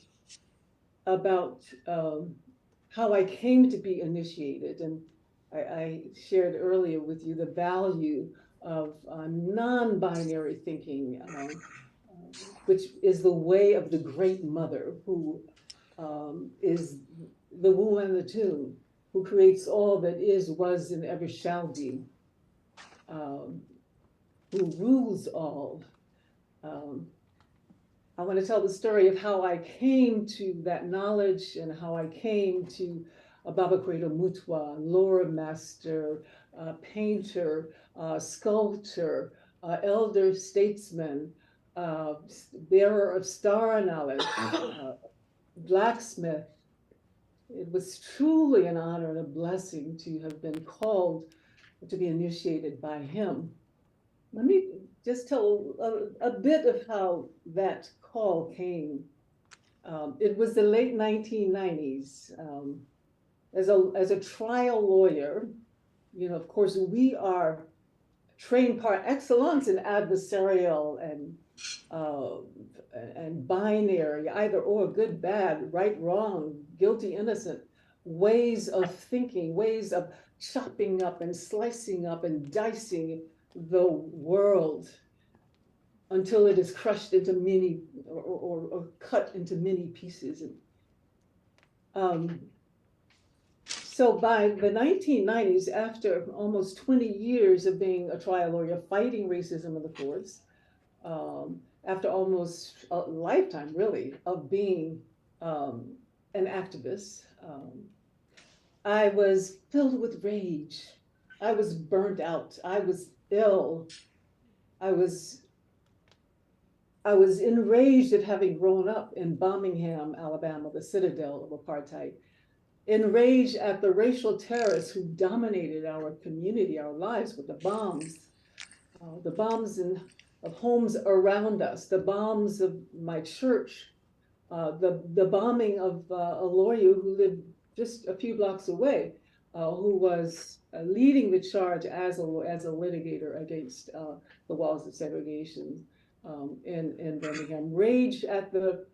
H: about how I came to be initiated. And I shared earlier with you the value of non-binary thinking, which is the way of the Great Mother, who is the womb and the tomb, who creates all that is, was, and ever shall be, who rules all. I want to tell the story of how I came to that knowledge and how I came to Baba Credo Mutwa, lore master, painter, sculptor, elder statesman, bearer of star knowledge, blacksmith. It was truly an honor and a blessing to have been called to be initiated by him. Let me just tell a bit of how that call came. It was the late 1990s. As a trial lawyer, you know, of course, we are trained par excellence in adversarial and binary, either or, good, bad, right, wrong, guilty, innocent, ways of thinking, ways of chopping up and slicing up and dicing the world until it is crushed into many or cut into many pieces. So by the 1990s, after almost 20 years of being a trial lawyer, fighting racism in the courts, after almost a lifetime, really, of being an activist, I was filled with rage. I was burnt out. I was ill. I was enraged at having grown up in Birmingham, Alabama, the citadel of apartheid. Enraged at the racial terrorists who dominated our community, our lives, with the bombs of homes around us, the bombs of my church, the bombing of a lawyer who lived just a few blocks away, who was leading the charge as a litigator against the walls of segregation in Birmingham. Rage at the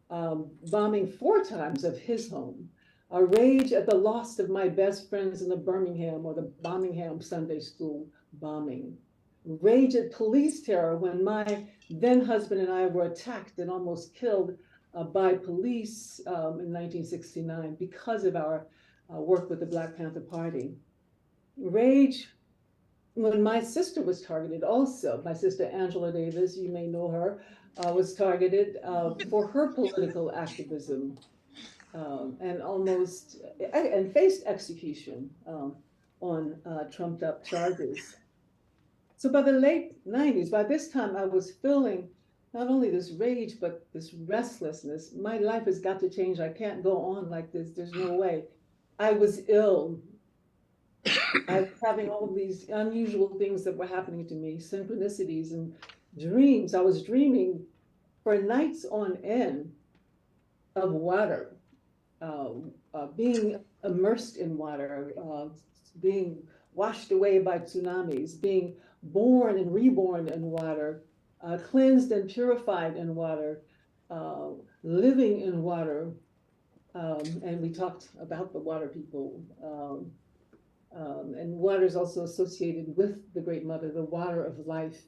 H: bombing 4 times of his home. A rage at the loss of my best friends in the Birmingham or the Birmingham Sunday school bombing. Rage at police terror when my then husband and I were attacked and almost killed by police in 1969 because of our work with the Black Panther Party. Rage when my sister was targeted also. My sister Angela Davis, you may know her, was targeted for her political activism. And faced execution on trumped up charges. So by the late 90s, by this time I was feeling not only this rage, but this restlessness. My life has got to change. I can't go on like this. There's no way. I was ill. I was having all of these unusual things that were happening to me, synchronicities and dreams. I was dreaming for nights on end of water. Being immersed in water, being washed away by tsunamis, being born and reborn in water, cleansed and purified in water, living in water. And we talked about the water people. And water is also associated with the Great Mother, the water of life.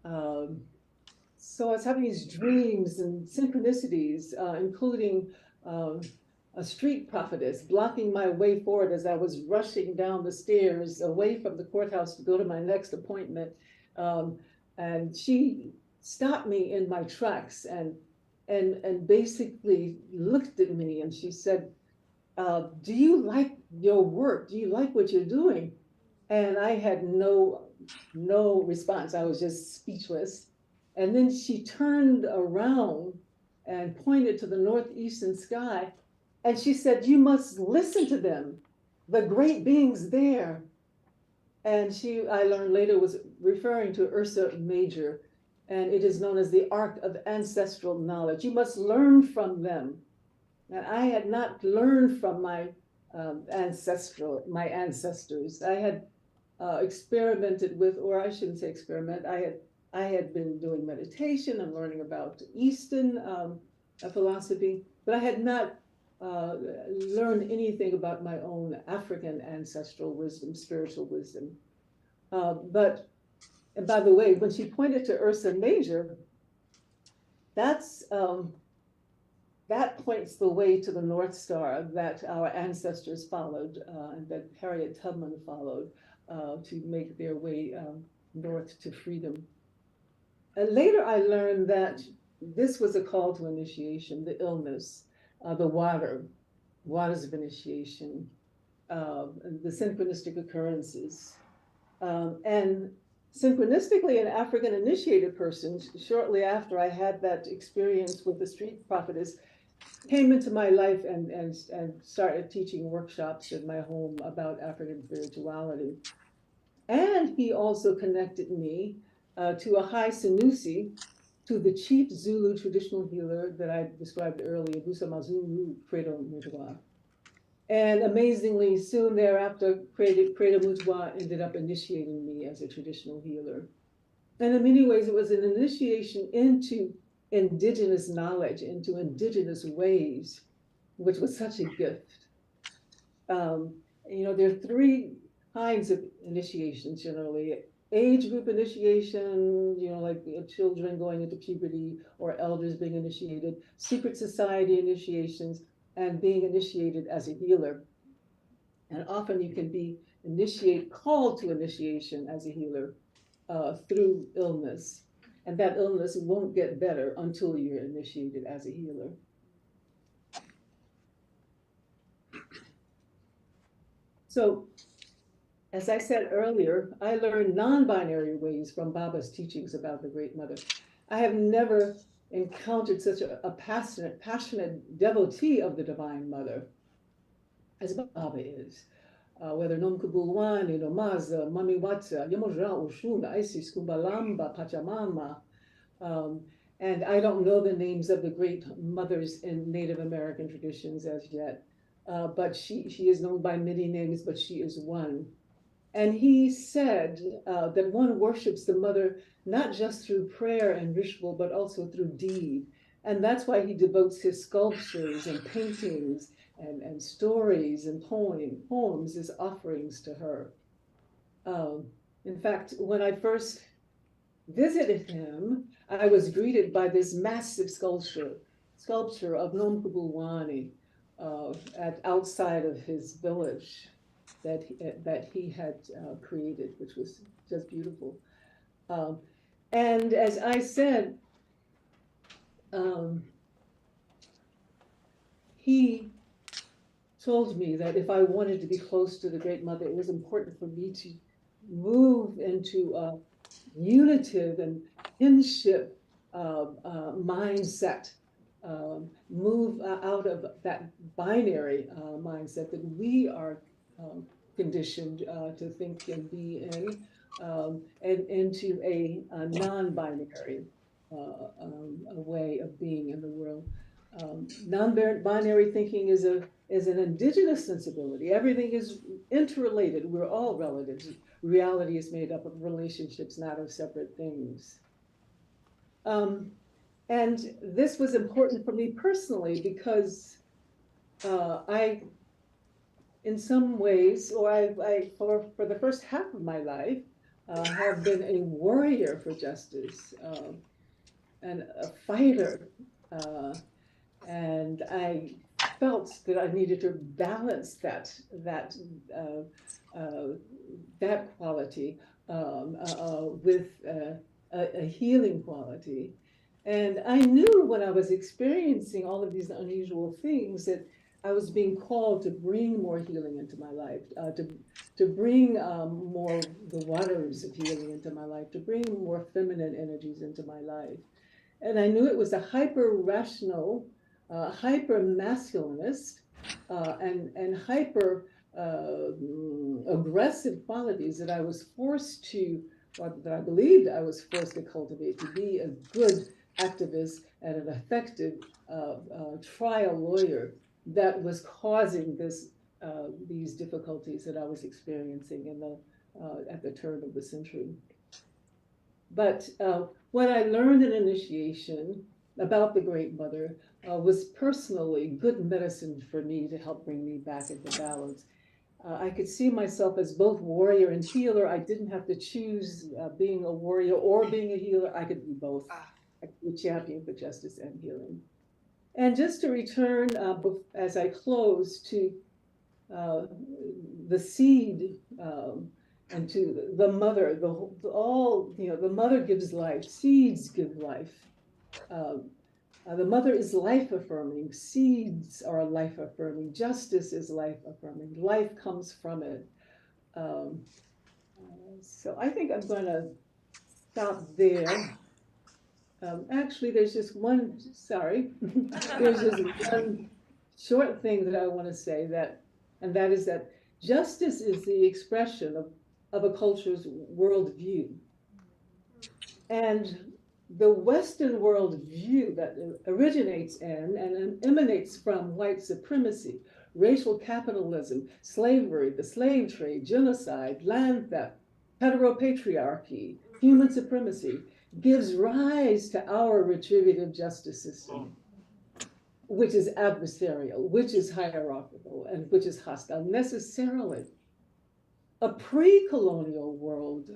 H: So I was having these dreams and synchronicities, including a street prophetess blocking my way forward as I was rushing down the stairs away from the courthouse to go to my next appointment. And she stopped me in my tracks and basically looked at me and she said, do you like your work? Do you like what you're doing? And I had no response. I was just speechless. And then she turned around and pointed to the northeastern sky. And she said, you must listen to them, the great beings there. And I learned later, was referring to Ursa Major. And it is known as the Ark of Ancestral Knowledge. You must learn from them. And I had not learned from my ancestors. I had experimented with, or I shouldn't say experiment, I had been doing meditation and learning about Eastern philosophy, but I had not learned anything about my own African ancestral wisdom, spiritual wisdom. But, and by the way, when she pointed to Ursa Major, that points the way to the North Star that our ancestors followed and that Harriet Tubman followed to make their way north to freedom. And later I learned that this was a call to initiation, the illness, the waters of initiation, the synchronistic occurrences. And synchronistically, an African initiated person, shortly after I had that experience with the street prophetess, came into my life and started teaching workshops in my home about African spirituality. And he also connected me to a High Sanusi, to the chief Zulu traditional healer that I described earlier, Busamazulu Credo Mutwa. And amazingly, soon thereafter, Credo Mutwa ended up initiating me as a traditional healer. And in many ways, it was an initiation into indigenous knowledge, into indigenous ways, which was such a gift. You know, there are three kinds of initiations generally. Age group initiation, you know, like children going into puberty or elders being initiated, secret society initiations, and being initiated as a healer. And often you can be called to initiation as a healer through illness. And that illness won't get better until you're initiated as a healer. So, as I said earlier, I learned non-binary ways from Baba's teachings about the Great Mother. I have never encountered such a passionate devotee of the Divine Mother as Baba is. Whether Nom Kubulwani, Nomaza, Mami Watsa, Yamojra, Ushuna, Isis, Kubalamba, Pachamama. And I don't know the names of the great mothers in Native American traditions as yet, but she is known by many names, but she is one. And he said that one worships the mother not just through prayer and ritual, but also through deed. And that's why he devotes his sculptures and paintings and stories and poems as offerings to her. In fact, when I first visited him, I was greeted by this massive sculpture of Nom Kubulwani outside of his village that he had created, which was just beautiful. And as I said, he told me that if I wanted to be close to the Great Mother, it was important for me to move into a unitive and kinship mindset, move out of that binary mindset that we are conditioned to think and be in, and into a non-binary way of being in the world. Non-binary thinking is an indigenous sensibility. Everything is interrelated. We're all relatives. Reality is made up of relationships, not of separate things. And this was important for me personally because I in some ways, or for the first half of my life, have been a warrior for justice and a fighter. And I felt that I needed to balance that quality with a healing quality. And I knew when I was experiencing all of these unusual things that I was being called to bring more healing into my life, to bring more the waters of healing into my life, to bring more feminine energies into my life. And I knew it was a hyper-rational, hyper-masculinist, and hyper aggressive qualities that I was forced to, or that I believed I was forced to cultivate to be a good activist and an effective trial lawyer that was causing these difficulties that I was experiencing at the turn of the century. But what I learned in initiation about the Great Mother was personally good medicine for me to help bring me back into balance. I could see myself as both warrior and healer. I didn't have to choose being a warrior or being a healer. I could be both. I could be champion for justice and healing. And just to return, as I close, to the seed and to the mother, the mother gives life, seeds give life. The mother is life affirming, seeds are life affirming, justice is life affirming, life comes from it. So I think I'm going to stop there. Actually, there's just one, sorry, there's just one short thing that I want to say, and that is that justice is the expression of a culture's worldview. And the Western worldview that originates in and emanates from white supremacy, racial capitalism, slavery, the slave trade, genocide, land theft, heteropatriarchy, human supremacy, gives rise to our retributive justice system, which is adversarial, which is hierarchical, and which is hostile necessarily. A pre-colonial world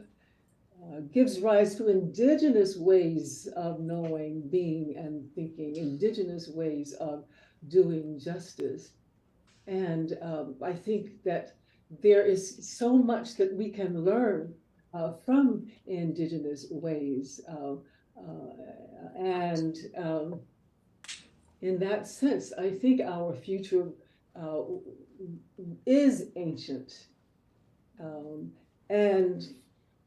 H: gives rise to indigenous ways of knowing, being, and thinking, indigenous ways of doing justice. And I think that there is so much that we can learn from indigenous ways. And in that sense, I think our future is ancient. And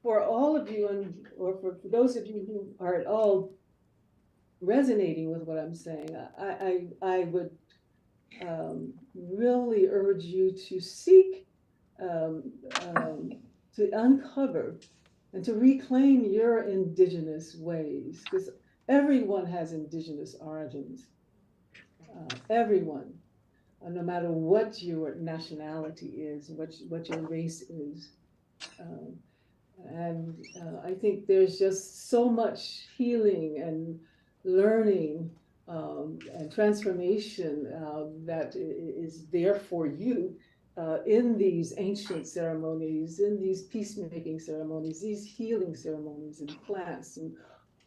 H: for all of you, or for those of you who are at all resonating with what I'm saying, I would really urge you to seek, to uncover and to reclaim your indigenous ways, because everyone has indigenous origins. Everyone, no matter what your nationality is, what your race is. And I think there's just so much healing and learning and transformation that is there for you in these ancient ceremonies, in these peacemaking ceremonies, these healing ceremonies and plants, and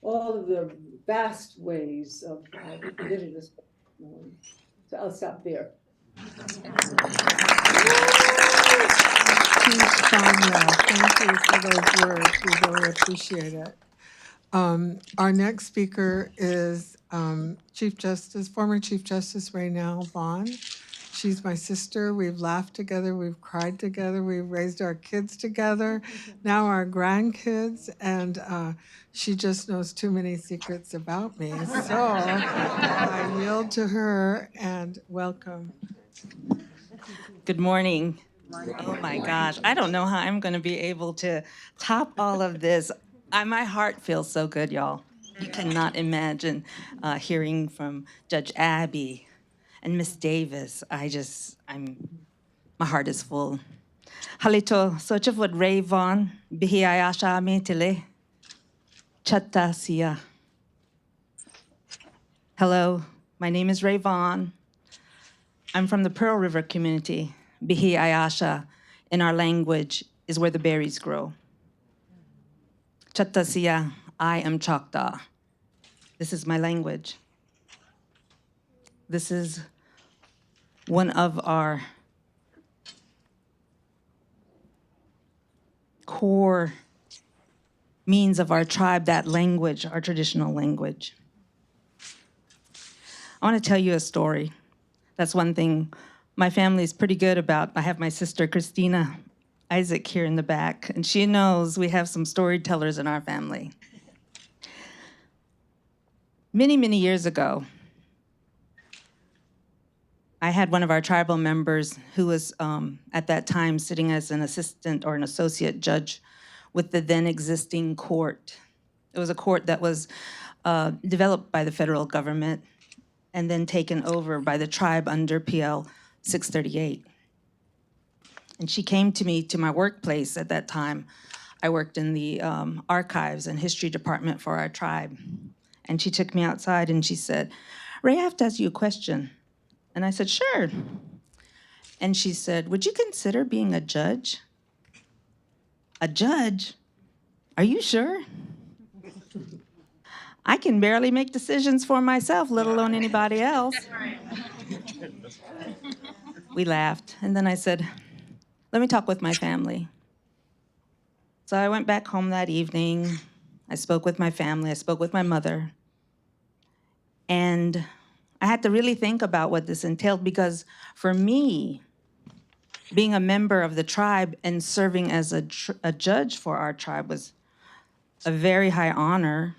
H: all of the vast ways of indigenous. So I'll stop there.
E: Fania, thank you for those words. We really appreciate it. Our next speaker is former Chief Justice Nell Vaughn. She's my sister. We've laughed together. We've cried together. We've raised our kids together, now our grandkids, and she just knows too many secrets about me. So I yield to her and welcome.
J: Good morning. Oh my gosh, I don't know how I'm going to be able to top all of this. My heart feels so good, y'all. You cannot imagine hearing from Judge Abby and Miss Davis. My heart is full. Halito, sochafud Ray Vaughn, bihiyayasha mitile, chatta siya. Hello, my name is Ray Vaughn. I'm from the Pearl River community, Bihi Ayasha, in our language, is where the berries grow. Chatasiya, I am Choctaw. This is my language. This is one of our core means of our tribe, that language, our traditional language. I want to tell you a story. That's one thing my family is pretty good about. I have my sister, Christina Isaac, here in the back, and she knows we have some storytellers in our family. Many, many years ago, I had one of our tribal members who was at that time sitting as an assistant or an associate judge with the then existing court. It was a court that was developed by the federal government and then taken over by the tribe under PL 638. And she came to me to my workplace at that time. I worked in the archives and history department for our tribe. And she took me outside and she said, "Ray, I have to ask you a question." And I said, "Sure." And she said, "Would you consider being a judge?" "A judge? Are you sure? I can barely make decisions for myself, let alone anybody else." We laughed. And then I said, "Let me talk with my family." So I went back home that evening. I spoke with my family. I spoke with my mother. And I had to really think about what this entailed, because for me, being a member of the tribe and serving as a judge for our tribe was a very high honor,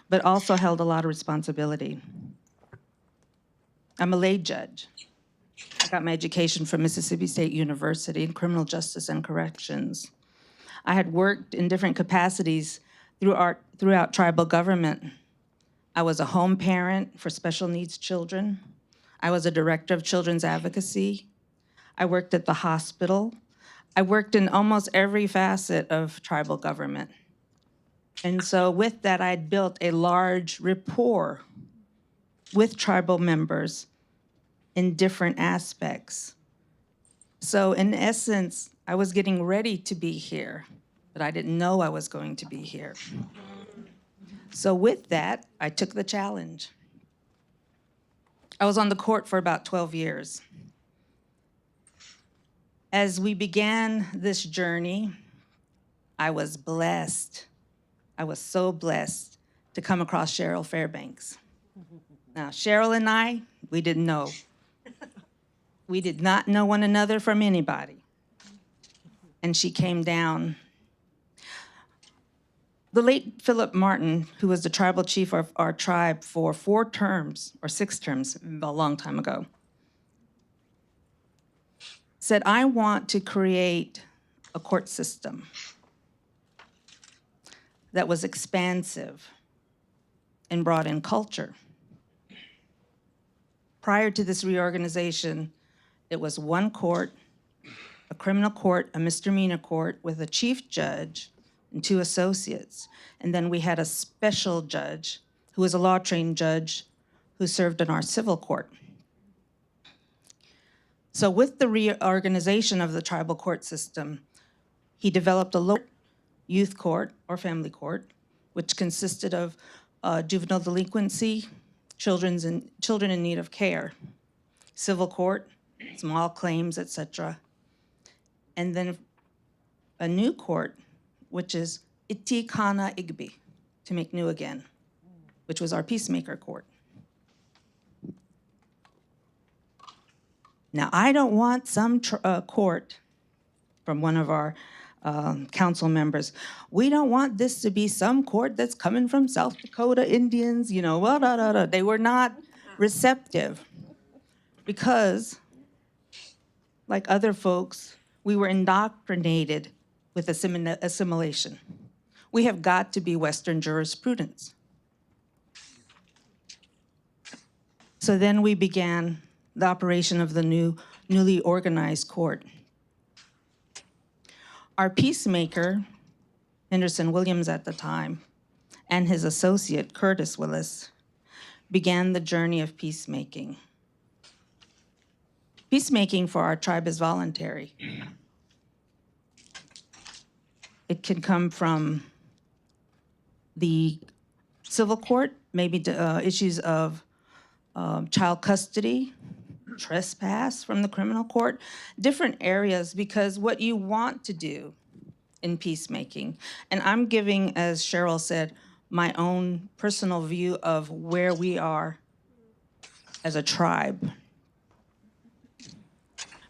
J: but also held a lot of responsibility. I'm a lay judge. I got my education from Mississippi State University in criminal justice and corrections. I had worked in different capacities throughout tribal government. I was a home parent for special needs children. I was a director of children's advocacy. I worked at the hospital. I worked in almost every facet of tribal government. And so with that, I'd built a large rapport with tribal members in different aspects. So in essence, I was getting ready to be here, but I didn't know I was going to be here. So with that, I took the challenge. I was on the court for about 12 years. As we began this journey, I was blessed. I was so blessed to come across Cheryl Fairbanks. Now, Cheryl and I, we didn't know. We did not know one another from anybody. And she came down. The late Philip Martin, who was the tribal chief of our tribe for 4 terms, or 6 terms, a long time ago, said, "I want to create a court system that was expansive and brought in culture." Prior to this reorganization, it was 1 court, a criminal court, a misdemeanor court with a chief judge and 2 associates. And then we had a special judge who was a law-trained judge who served in our civil court. So with the reorganization of the tribal court system, he developed a local youth court or family court, which consisted of juvenile delinquency, children in need of care, civil court, small claims, etc. And then a new court, which is Iti Kana Igbi, to make new again, which was our peacemaker court. Now, I don't want some court from one of our council members. "We don't want this to be some court that's coming from South Dakota Indians, well, da, da, da." They were not receptive because, like other folks, we were indoctrinated with assimilation. We have got to be Western jurisprudence. So then we began the operation of the newly organized court. Our peacemaker, Henderson Williams at the time, and his associate, Curtis Willis, began the journey of peacemaking. Peacemaking for our tribe is voluntary. It can come from the civil court, maybe issues of child custody, trespass from the criminal court, different areas, because what you want to do in peacemaking, and I'm giving, as Cheryl said, my own personal view of where we are as a tribe.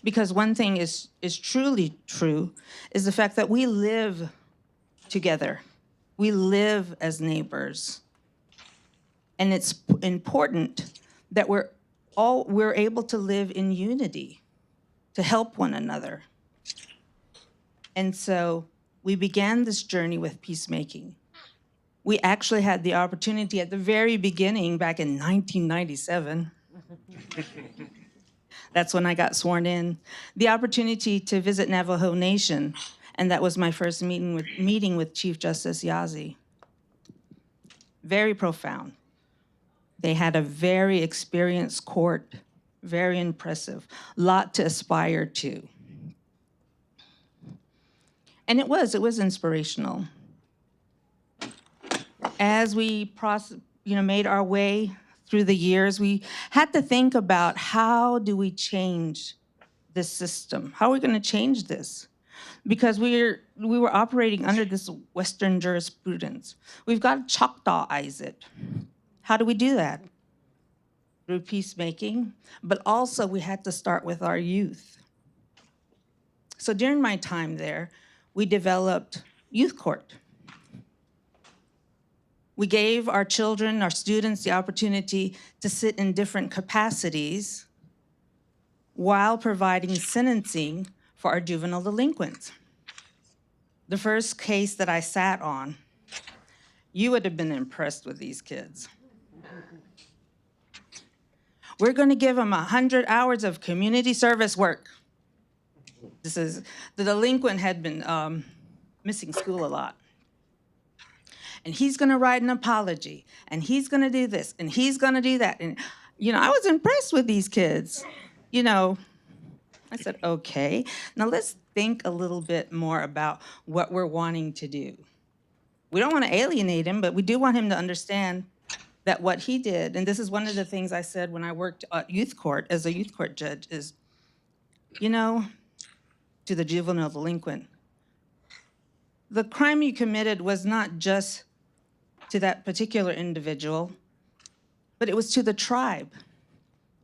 J: Because one thing is truly true, is the fact that we live together. We live as neighbors. And it's important that we're able to live in unity, to help one another. And so we began this journey with peacemaking. We actually had the opportunity at the very beginning, back in 1997, that's when I got sworn in, the opportunity to visit Navajo Nation, and that was my first meeting with Chief Justice Yazzie. Very profound. They had a very experienced court, very impressive, lot to aspire to. And it was inspirational. As we made our way through the years, we had to think about, how do we change this system? How are we going to change this? Because we were operating under this Western jurisprudence. We've got to Choctawize it. How do we do that? Through peacemaking, but also we had to start with our youth. So during my time there, we developed youth court. We gave our children, our students, the opportunity to sit in different capacities while providing sentencing for our juvenile delinquents. The first case that I sat on, you would have been impressed with these kids. We're going to give them 100 hours of community service work. The delinquent had been missing school a lot. And he's going to write an apology, and he's going to do this, and he's going to do that. And, I was impressed with these kids. I said, okay, now let's think a little bit more about what we're wanting to do. We don't want to alienate him, but we do want him to understand that what he did, and this is one of the things I said when I worked at youth court as a youth court judge, is, to the juvenile delinquent, the crime you committed was not just to that particular individual, but it was to the tribe.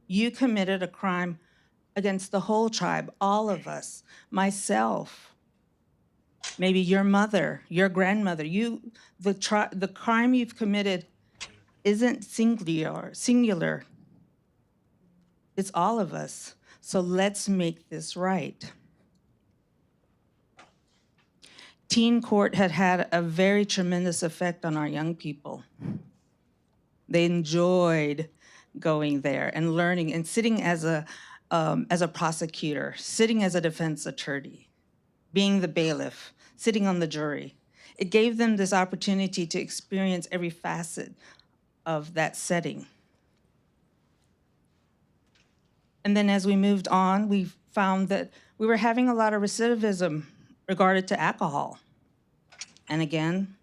J: You committed a crime against the whole tribe, all of us, myself, maybe your mother, your grandmother. The crime you've committed isn't singular. It's all of us. So let's make this right. Teen court had a very tremendous effect on our young people. They enjoyed going there and learning and sitting as a prosecutor, sitting as a defense attorney, being the bailiff, sitting on the jury. It gave them this opportunity to experience every facet of that setting. And then as we moved on, we found that we were having a lot of recidivism regarded to alcohol. And again,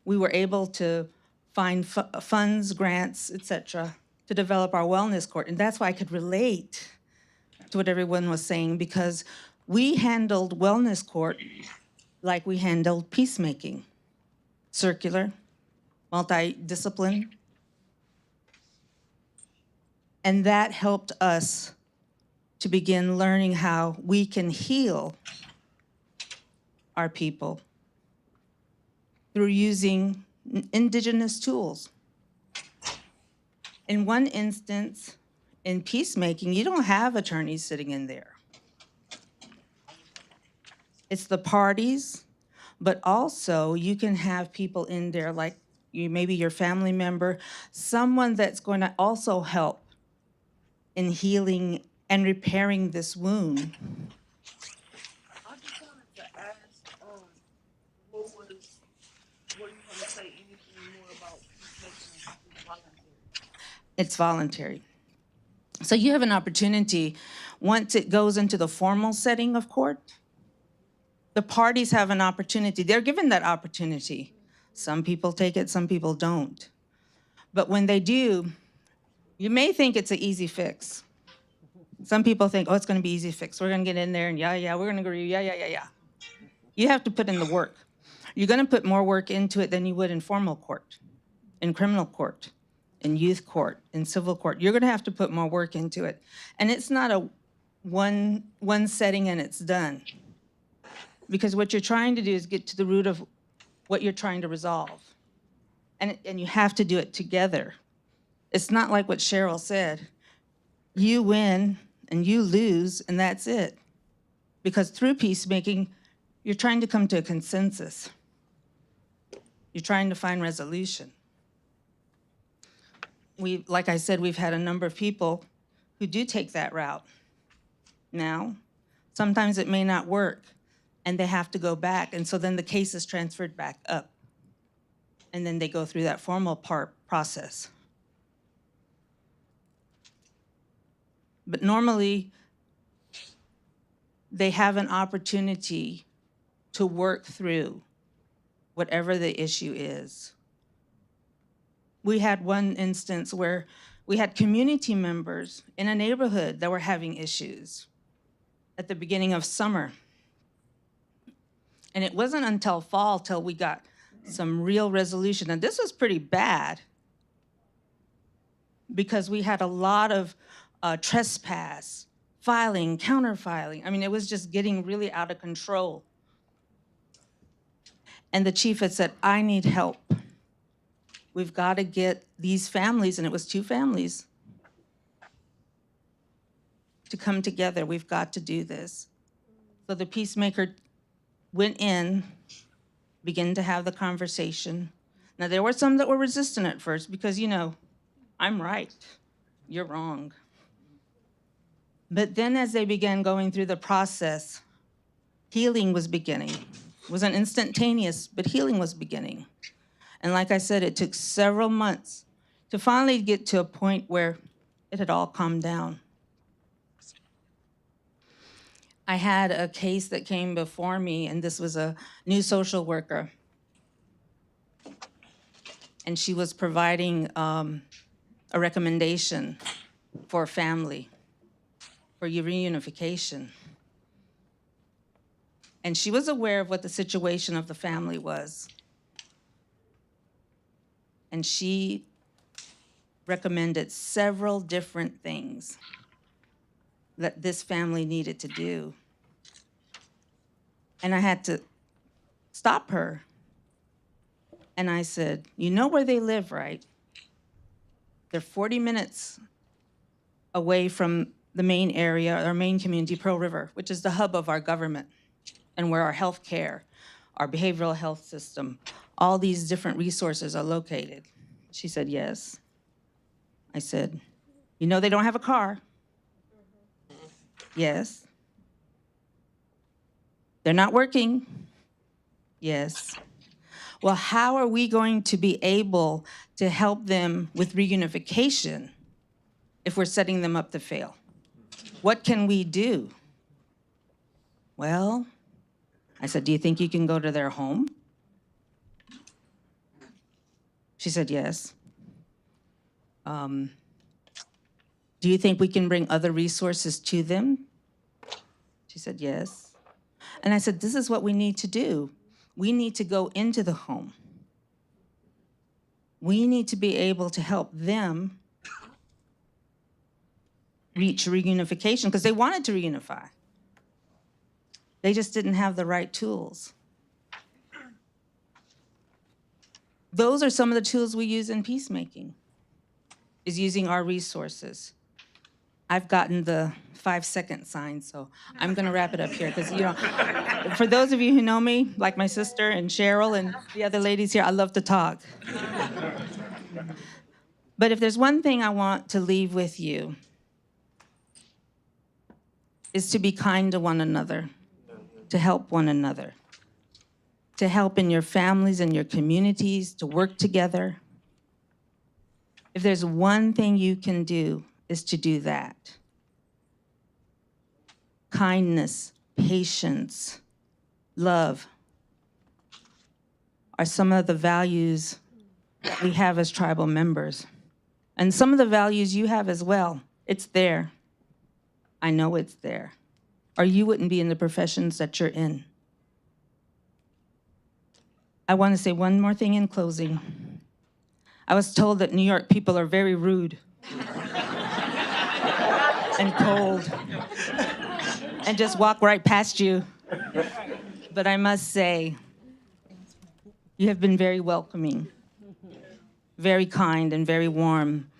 J: we were able to find funds, grants, etc., to develop our wellness court. And that's why I could relate to what everyone was saying, because we handled wellness court like we handled peacemaking. Circular, multidiscipline. And that helped us to begin learning how we can heal our people through using indigenous tools. In one instance, in peacemaking, you don't have attorneys sitting in there. It's the parties, but also you can have people in there like maybe your family member, someone that's going to also help in healing and repairing this wound.
K: I just wanted to ask, what were you going to say anything more about peacemaking is voluntary?
J: It's voluntary. So you have an opportunity, once it goes into the formal setting of court, the parties have an opportunity. They're given that opportunity. Some people take it, some people don't. But when they do, you may think it's an easy fix. Some people think, oh, it's going to be easy fix. We're going to get in there and yeah, we're going to agree, yeah. You have to put in the work. You're going to put more work into it than you would in formal court, in criminal court, in youth court, in civil court. You're going to have to put more work into it. And it's not a one setting and it's done. Because what you're trying to do is get to the root of what you're trying to resolve. And you have to do it together. It's not like what Cheryl said. You win and you lose, and that's it. Because through peacemaking, you're trying to come to a consensus. You're trying to find resolution. Like I said, we've had a number of people who do take that route. Now, sometimes it may not work, and they have to go back, and so then the case is transferred back up. And then they go through that formal process. But normally, they have an opportunity to work through whatever the issue is. We had one instance where we had community members in a neighborhood that were having issues at the beginning of summer. And it wasn't until fall till we got some real resolution. And this was pretty bad because we had a lot of trespass, filing, counterfiling. I mean, it was just getting really out of control. And the chief had said, I need help. We've got to get these families, and it was 2 families, to come together. We've got to do this. So the peacemaker went in, began to have the conversation. Now, there were some that were resistant at first because, you know, I'm right, you're wrong. But then as they began going through the process, healing was beginning. It wasn't instantaneous, but healing was beginning. And like I said, it took several months to finally get to a point where it had all calmed down. I had a case that came before me, and this was a new social worker. And she was providing a recommendation for a family, for reunification. And she was aware of what the situation of the family was. And she recommended several different things that this family needed to do. And I had to stop her. And I said, you know where they live, right? They're 40 minutes away from the main area, our main community, Pearl River, which is the hub of our government and where our health care, our behavioral health system, all these different resources are located. She said, yes. I said, you know they don't have a car? Yes. They're not working? Yes. Well, how are we going to be able to help them with reunification if we're setting them up to fail? What can we do? Well, I said, do you think you can go to their home? She said, yes. Do you think we can bring other resources to them? She said, yes. And I said, this is what we need to do. We need to go into the home. We need to be able to help them reach reunification because they wanted to reunify. They just didn't have the right tools. Those are some of the tools we use in peacemaking, is using our resources. I've gotten the 5-second sign, so I'm gonna wrap it up here because, you know, for those of you who know me, like my sister and Cheryl and the other ladies here, I love to talk. But if there's one thing I want to leave with you, is to be kind to one another, to help one another, to help in your families and your communities, to work together. If there's one thing you can do, is to do that. Kindness, patience, love are some of the values that we have as tribal members. And some of the values you have as well. It's there. I know it's there. Or you wouldn't be in the professions that you're in. I want to say one more thing in closing. I was told that New York people are very rude and cold and just walk right past you. But I must say, you have been very welcoming, very kind and very warm,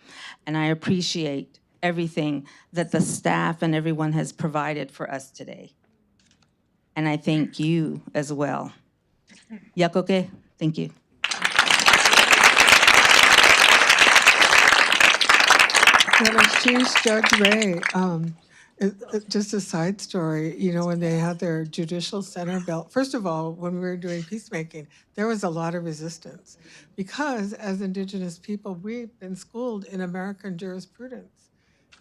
J: and I appreciate everything that the staff and everyone has provided for us today. And I thank you as well. Yakoke, thank you.
E: Chief Judge Ray, just a side story, you know, when they had their judicial center built, first of all, when we were doing peacemaking, there was a lot of resistance because as Indigenous people, we've been schooled in American jurisprudence.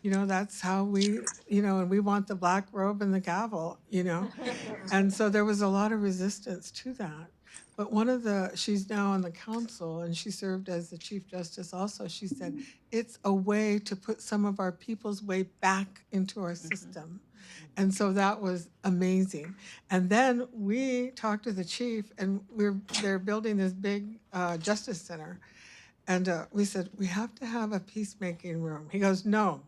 E: You know, that's how we, you know, and we want the black robe and the gavel, you know. And so there was a lot of resistance to that. But she's now on the council and she served as the Chief Justice also. She said, it's a way to put some of our people's way back into our system. And so that was amazing. And then we talked to the chief and they're building this big justice center. And we said, we have to have a peacemaking room. He goes, no.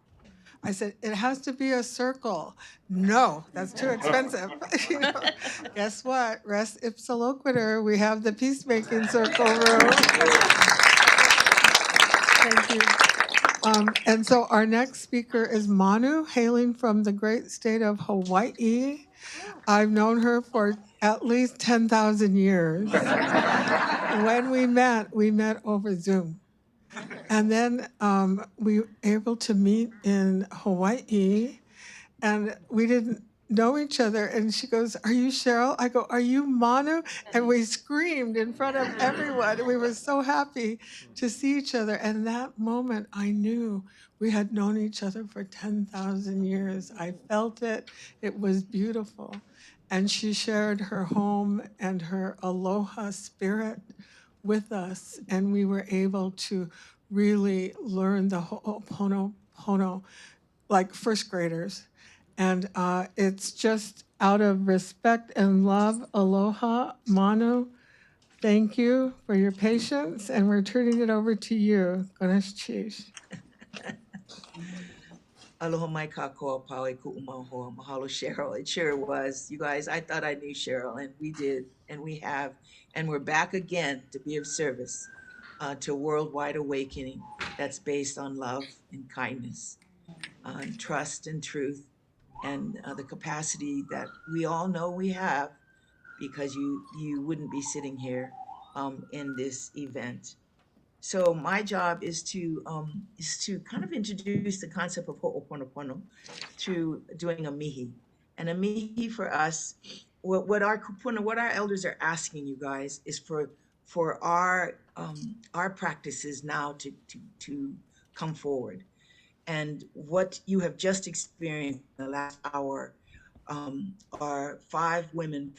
E: I said, it has to be a circle. No, that's too expensive. You know, guess what? Res ipsa loquitur, we have the peacemaking circle room. Thank you. And so our next speaker is Manu, hailing from the great state of Hawaii. I've known her for at least 10,000 years. When we met over Zoom. And then we were able to meet in Hawaii, and we didn't know each other. And she goes, are you Cheryl? I go, are you Manu? And we screamed in front of everyone. We were so happy to see each other. And that moment, I knew we had known each other for 10,000 years. I felt it. It was beautiful. And she shared her home and her aloha spirit with us. And we were able to really learn the Ho'oponopono like first graders. And it's just out of respect and love. Aloha, Manu, thank you for your patience. And we're turning it over to you, Ganesh Chief.
I: Aloha mai kākoa pau e ku'umahoa. Mahalo, Cheryl. It sure was. You guys, I thought I knew Cheryl, and we did, and we have. And we're back again to be of service to a worldwide awakening that's based on love and kindness, trust and truth, and the capacity that we all know we have, because you wouldn't be sitting here in this event. So my job is to kind of introduce the concept of ho'oponopono through doing a mihi. And a mihi for us, what our elders are asking you guys is for our practices now to come forward. And what you have just experienced in the last hour are 4 women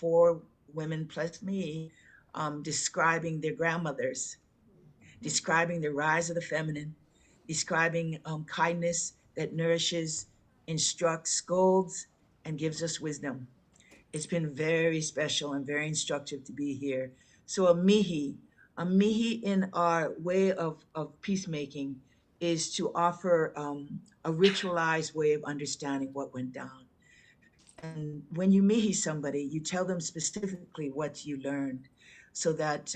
I: plus me describing their grandmothers, describing the rise of the feminine, describing kindness that nourishes, instructs, scolds, and gives us wisdom. It's been very special and very instructive to be here. So a mihi in our way of peacemaking is to offer a ritualized way of understanding what went down. And when you mihi somebody, you tell them specifically what you learned so that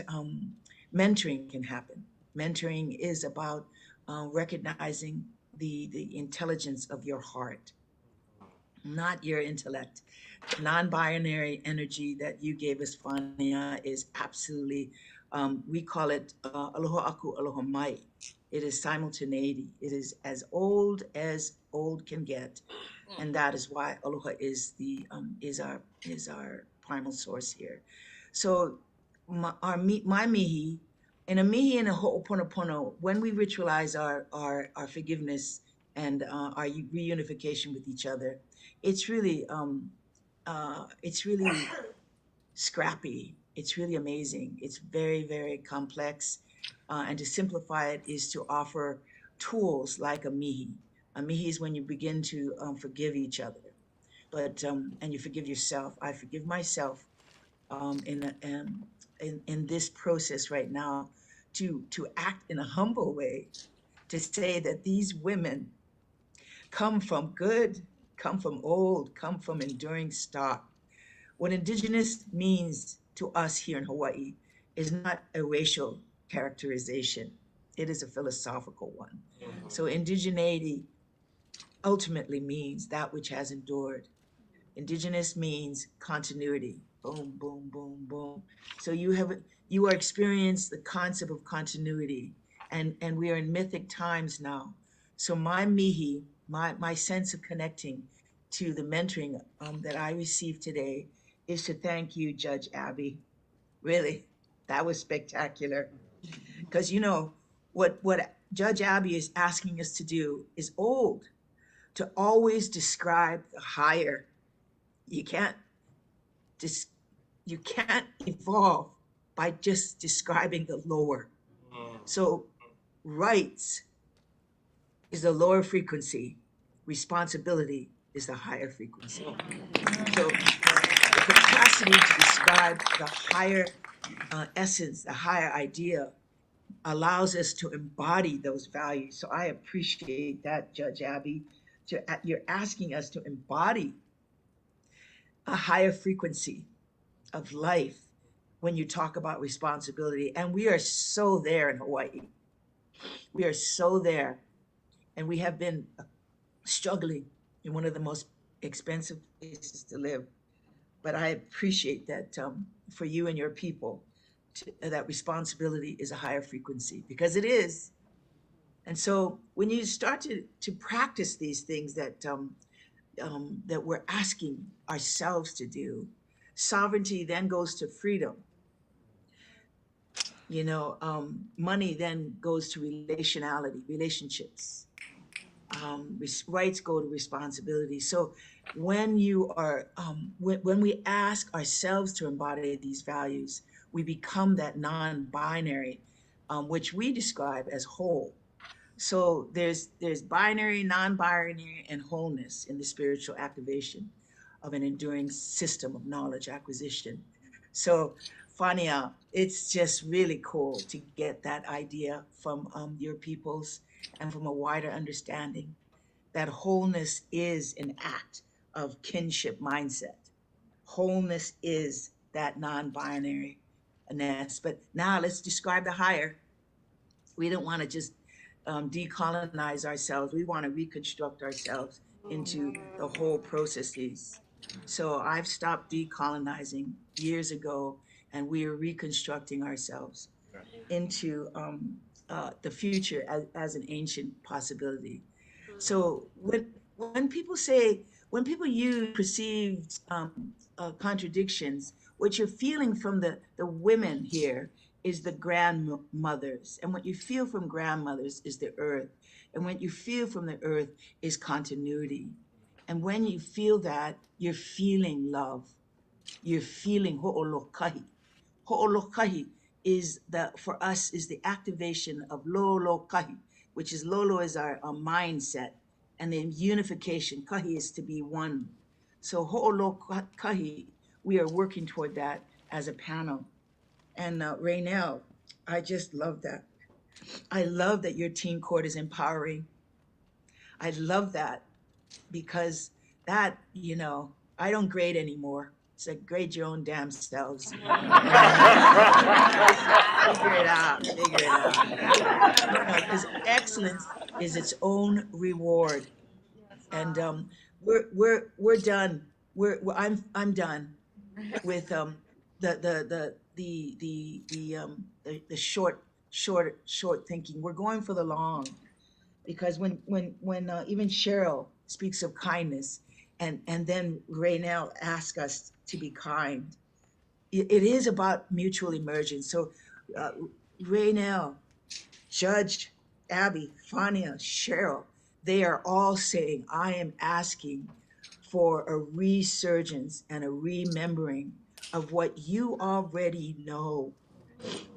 I: mentoring can happen. Mentoring is about recognizing the intelligence of your heart, not your intellect. The non-binary energy that you gave us, Fania, is absolutely, we call it aloha aku, aloha mai. It is simultaneity. It is as old can get. And that is why aloha is our primal source here. So my mihi, in a mihi and a ho'oponopono, when we ritualize our forgiveness and our reunification with each other. It's really scrappy. It's really amazing. It's very, very complex. And to simplify it is to offer tools like a mihi. A mihi is when you begin to forgive each other, but and you forgive yourself. I forgive myself in this process right now to act in a humble way, to say that these women come from good, come from old, come from enduring stock. What Indigenous means to us here in Hawaii is not a racial characterization. It is a philosophical one. So indigeneity ultimately means that which has endured. Indigenous means continuity. Boom, boom, boom, boom. So you are experiencing the concept of continuity, and we are in mythic times now. So my mihi, my sense of connecting to the mentoring that I received today is to thank you, Judge Abby. Really, that was spectacular. Because you know what Judge Abby is asking us to do is old, to always describe the higher. You can't evolve by just describing the lower. So rights is the lower frequency, responsibility is the higher frequency. So the capacity to describe the higher essence, the higher idea, allows us to embody those values. So I appreciate that, Judge Abby. You're asking us to embody a higher frequency of life when you talk about responsibility. And we are so there in Hawaii. We are so there. And we have been struggling in one of the most expensive places to live. But I appreciate that for you and your people, that responsibility is a higher frequency, because it is. And so when you start to practice these things that that we're asking ourselves to do, sovereignty then goes to freedom. You know, money then goes to relationality, relationships. Rights go to responsibility. So when you are, when we ask ourselves to embody these values, we become that non-binary, which we describe as whole. So there's binary, non-binary, and wholeness in the spiritual activation of an enduring system of knowledge acquisition. So Fania, it's just really cool to get that idea from your peoples and from a wider understanding that wholeness is an act of kinship mindset. Wholeness is that non-binary-ness. But now let's describe the higher. We don't want to just decolonize ourselves. We want to reconstruct ourselves into the whole processes. So I've stopped decolonizing years ago, and we are reconstructing ourselves into the future as an ancient possibility. So when people use perceived contradictions, what you're feeling from the women here is the grandmothers. And what you feel from grandmothers is the earth. And what you feel from the earth is continuity. And when you feel that, you're feeling love. You're feeling ho'olokahi. Ho'olokahi is for us is the activation of lolokahi, which is lolo is our mindset, and then unification. Kahi is to be one. So ho'olokahi, we are working toward that as a panel. And Raynell, I just love that. I love that your teen court is empowering. I love that because that, you know, I don't grade anymore. It's like grade your own damn selves. Figure it out, figure it out. Because excellence is its own reward. And we're done. I'm done with the short thinking. We're going for the long, because when even Cheryl speaks of kindness, and then Raynell asks us to be kind, it is about mutual emergence. So Raynell, Judge Abby, Fania, Cheryl, they are all saying, I am asking for a resurgence and a remembering of what you already know.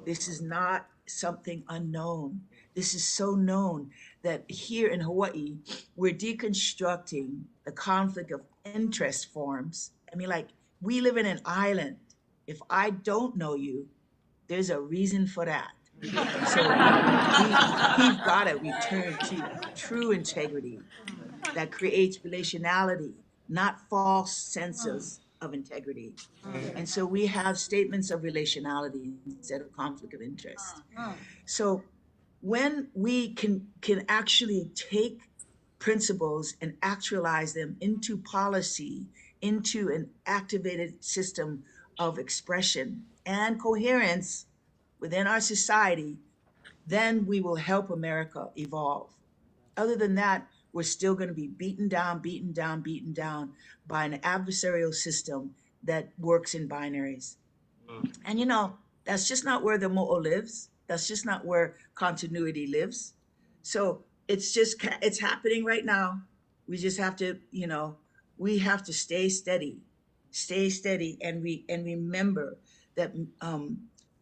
I: This is not something unknown. This is so known that here in Hawaii, we're deconstructing the conflict of interest forms. I mean, like, we live in an island. If I don't know you, there's a reason for that. So we've got to return to true integrity that creates relationality, not false senses of integrity. And so we have statements of relationality instead of conflict of interest. So when we can actually take principles and actualize them into policy, into an activated system of expression and coherence within our society, then we will help America evolve. Other than that, we're still going to be beaten down by an adversarial system that works in binaries. And you know, that's just not where the mo'o lives. That's just not where continuity lives. So it's happening right now. We just have to, you know, we have to stay steady and remember that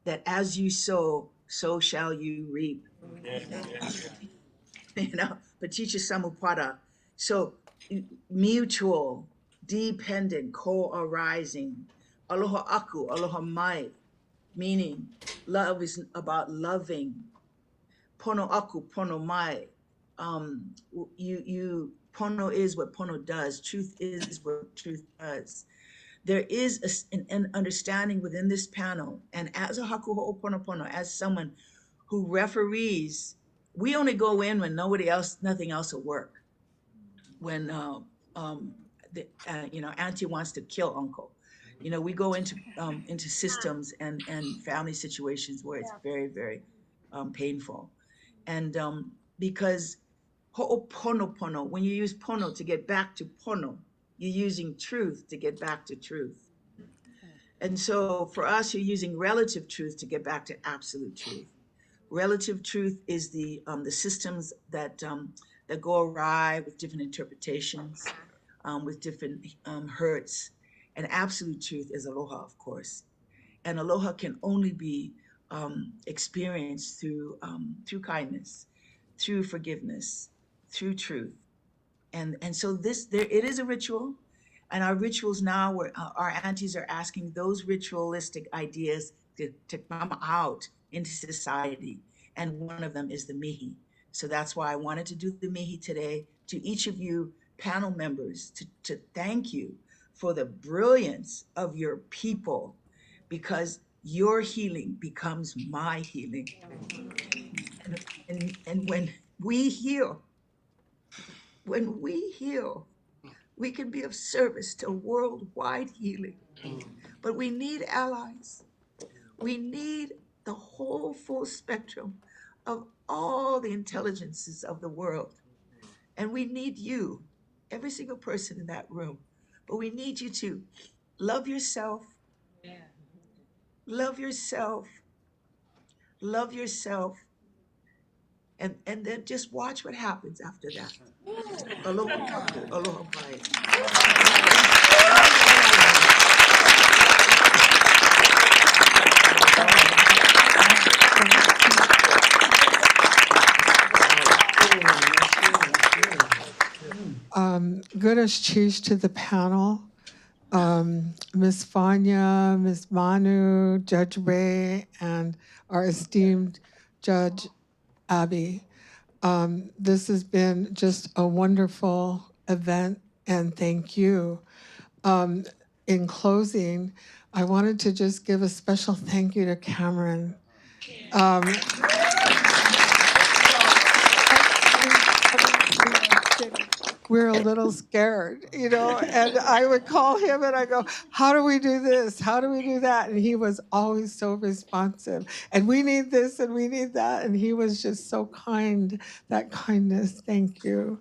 I: that as you sow, so shall you reap. You know, Paticha Samupara. So mutual, dependent, co-arising. Aloha aku, aloha mai, meaning love is about loving. Pono aku, pono mai. Pono is what pono does. Truth is what truth does. There is an understanding within this panel, and as a haku ho'oponopono, as someone who referees, we only go in when nothing else will work. When you know, auntie wants to kill uncle, you know, we go into systems and family situations where it's very, very painful, and because ho'oponopono, when you use pono to get back to pono, you're using truth to get back to truth. And so for us, you're using relative truth to get back to absolute truth. Relative truth is the systems that go awry with different interpretations, with different hurts. And absolute truth is aloha, of course. And aloha can only be experienced through kindness, through forgiveness, through truth. And so it is a ritual, and our rituals now, where our aunties are asking those ritualistic ideas to come out into society, and one of them is the mihi. So that's why I wanted to do the mihi today to each of you panel members, to thank you for the brilliance of your people, because your healing becomes my healing. And when we heal, we can be of service to worldwide healing. But we need allies. We need the whole full spectrum of all the intelligences of the world. And we need you, every single person in that room. But we need you to love yourself. Love yourself. Love yourself. And then just watch what happens after that. Aloha aku, aloha mai.
E: Good as cheese to the panel. Ms. Fania, Ms. Manu, Judge Ray, and our esteemed Judge Abby. This has been just a wonderful event, and thank you. In closing, I wanted to just give a special thank you to Cameron. We're a little scared, you know, and I would call him and I go, how do we do this? How do we do that? And he was always so responsive. And we need this and we need that. And he was just so kind, that kindness. Thank you.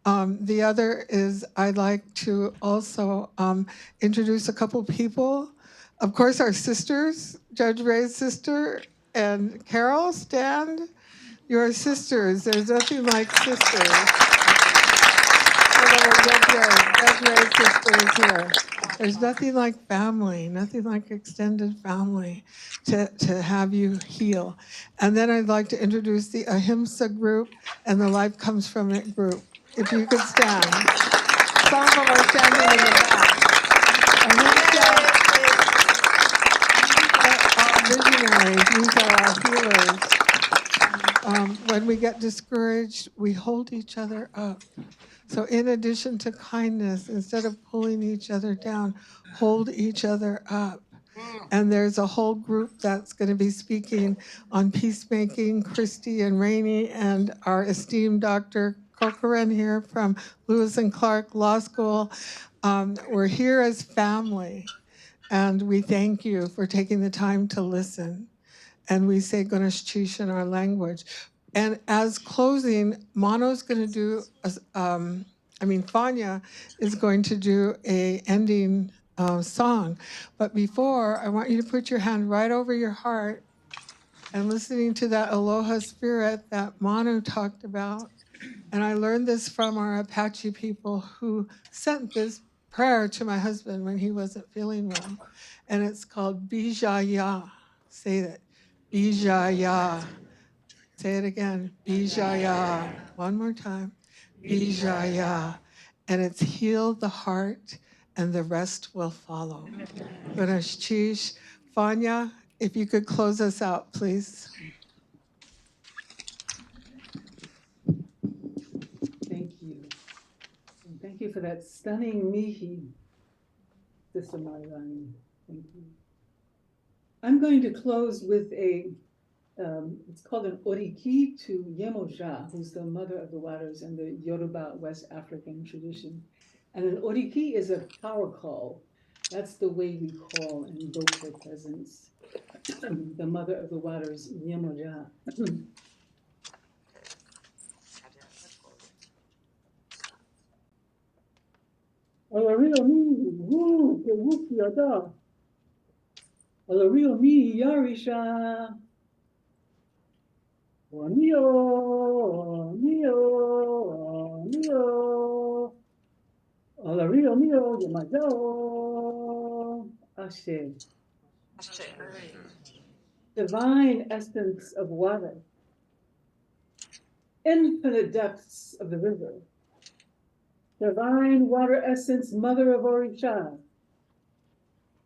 E: The other is I'd like to also introduce a couple people. Of course, our sisters, Judge Ray's sister and Carol, stand. Your sisters, there's nothing like sisters. Desiree sister is here. There's nothing like family, nothing like extended family to have you heal. And then I'd like to introduce the Ahimsa group and the Life Comes From It group. If you could stand. Some of them are standing in the back. Ahimsa, visionaries, these are our healers. When we get discouraged, we hold each other up. So in addition to kindness, instead of pulling each other down, hold each other up. And there's a whole group that's going to be speaking on peacemaking, Christy and Rainey, and our esteemed Dr. Corcoran here from Lewis and Clark Law School. We're here as family, and we thank you for taking the time to listen. And we say Ganesh Chish in our language. And as closing, Mano's going to do, Fania is going to do a ending song. But before, I want you to put your hand right over your heart and listening to that aloha spirit that Manu talked about. And I learned this from our Apache people who sent this prayer to my husband when he wasn't feeling well. And it's called Bijaya. Say that. Bijaya. Say it again. Bijaya. One more time. Bijaya. And it's heal the heart and the rest will follow. Ganesh Chish. Fania, if you could close us out, please.
H: Thank you. And thank you for that stunning mihi, Sister Manulani. Thank you. I'm going to close with it's called an oriki to Yemoja, who's the mother of the waters in the Yoruba West African tradition. And an oriki is a power call. That's the way we call and invoke her presence. The mother of the waters, Yemoja. Alario mi, woo, ke wuki ada. Alario mi, yarisha. Neo, Neo, Neo. Alario mio, Yamajao. Ashe. Divine essence of water. Infinite depths of the river. Divine water essence, mother of Orisha.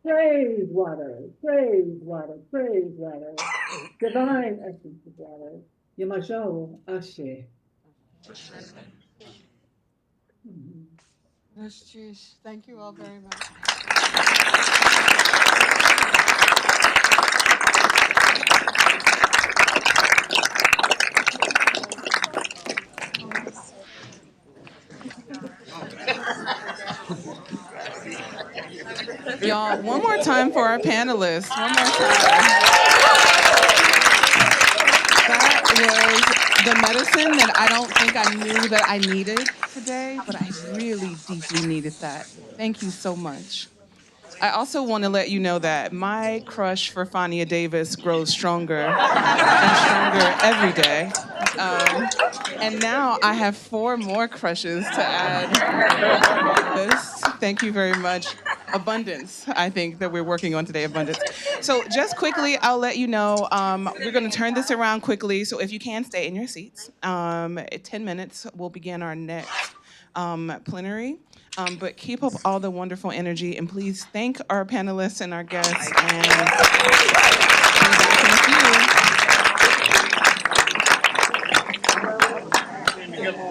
H: Praise water, praise water, praise water. Divine essence of water. Yamashao Ashe.
E: Thank you all very much.
A: Y'all, one more time for our panelists. One more time. That was the medicine that I don't think I knew that I needed today, but I really deeply needed that. Thank you so much. I also want to let you know that my crush for Fania Davis grows stronger and stronger every day. And now I have 4 more crushes to add to this. Thank you very much. Abundance, I think, that we're working on today, abundance. So just quickly, I'll let you know, we're going to turn this around quickly, so if you can, stay in your seats. At 10 minutes, we'll begin our next plenary. But keep up all the wonderful energy, and please thank our panelists and our guests, and be back in a few.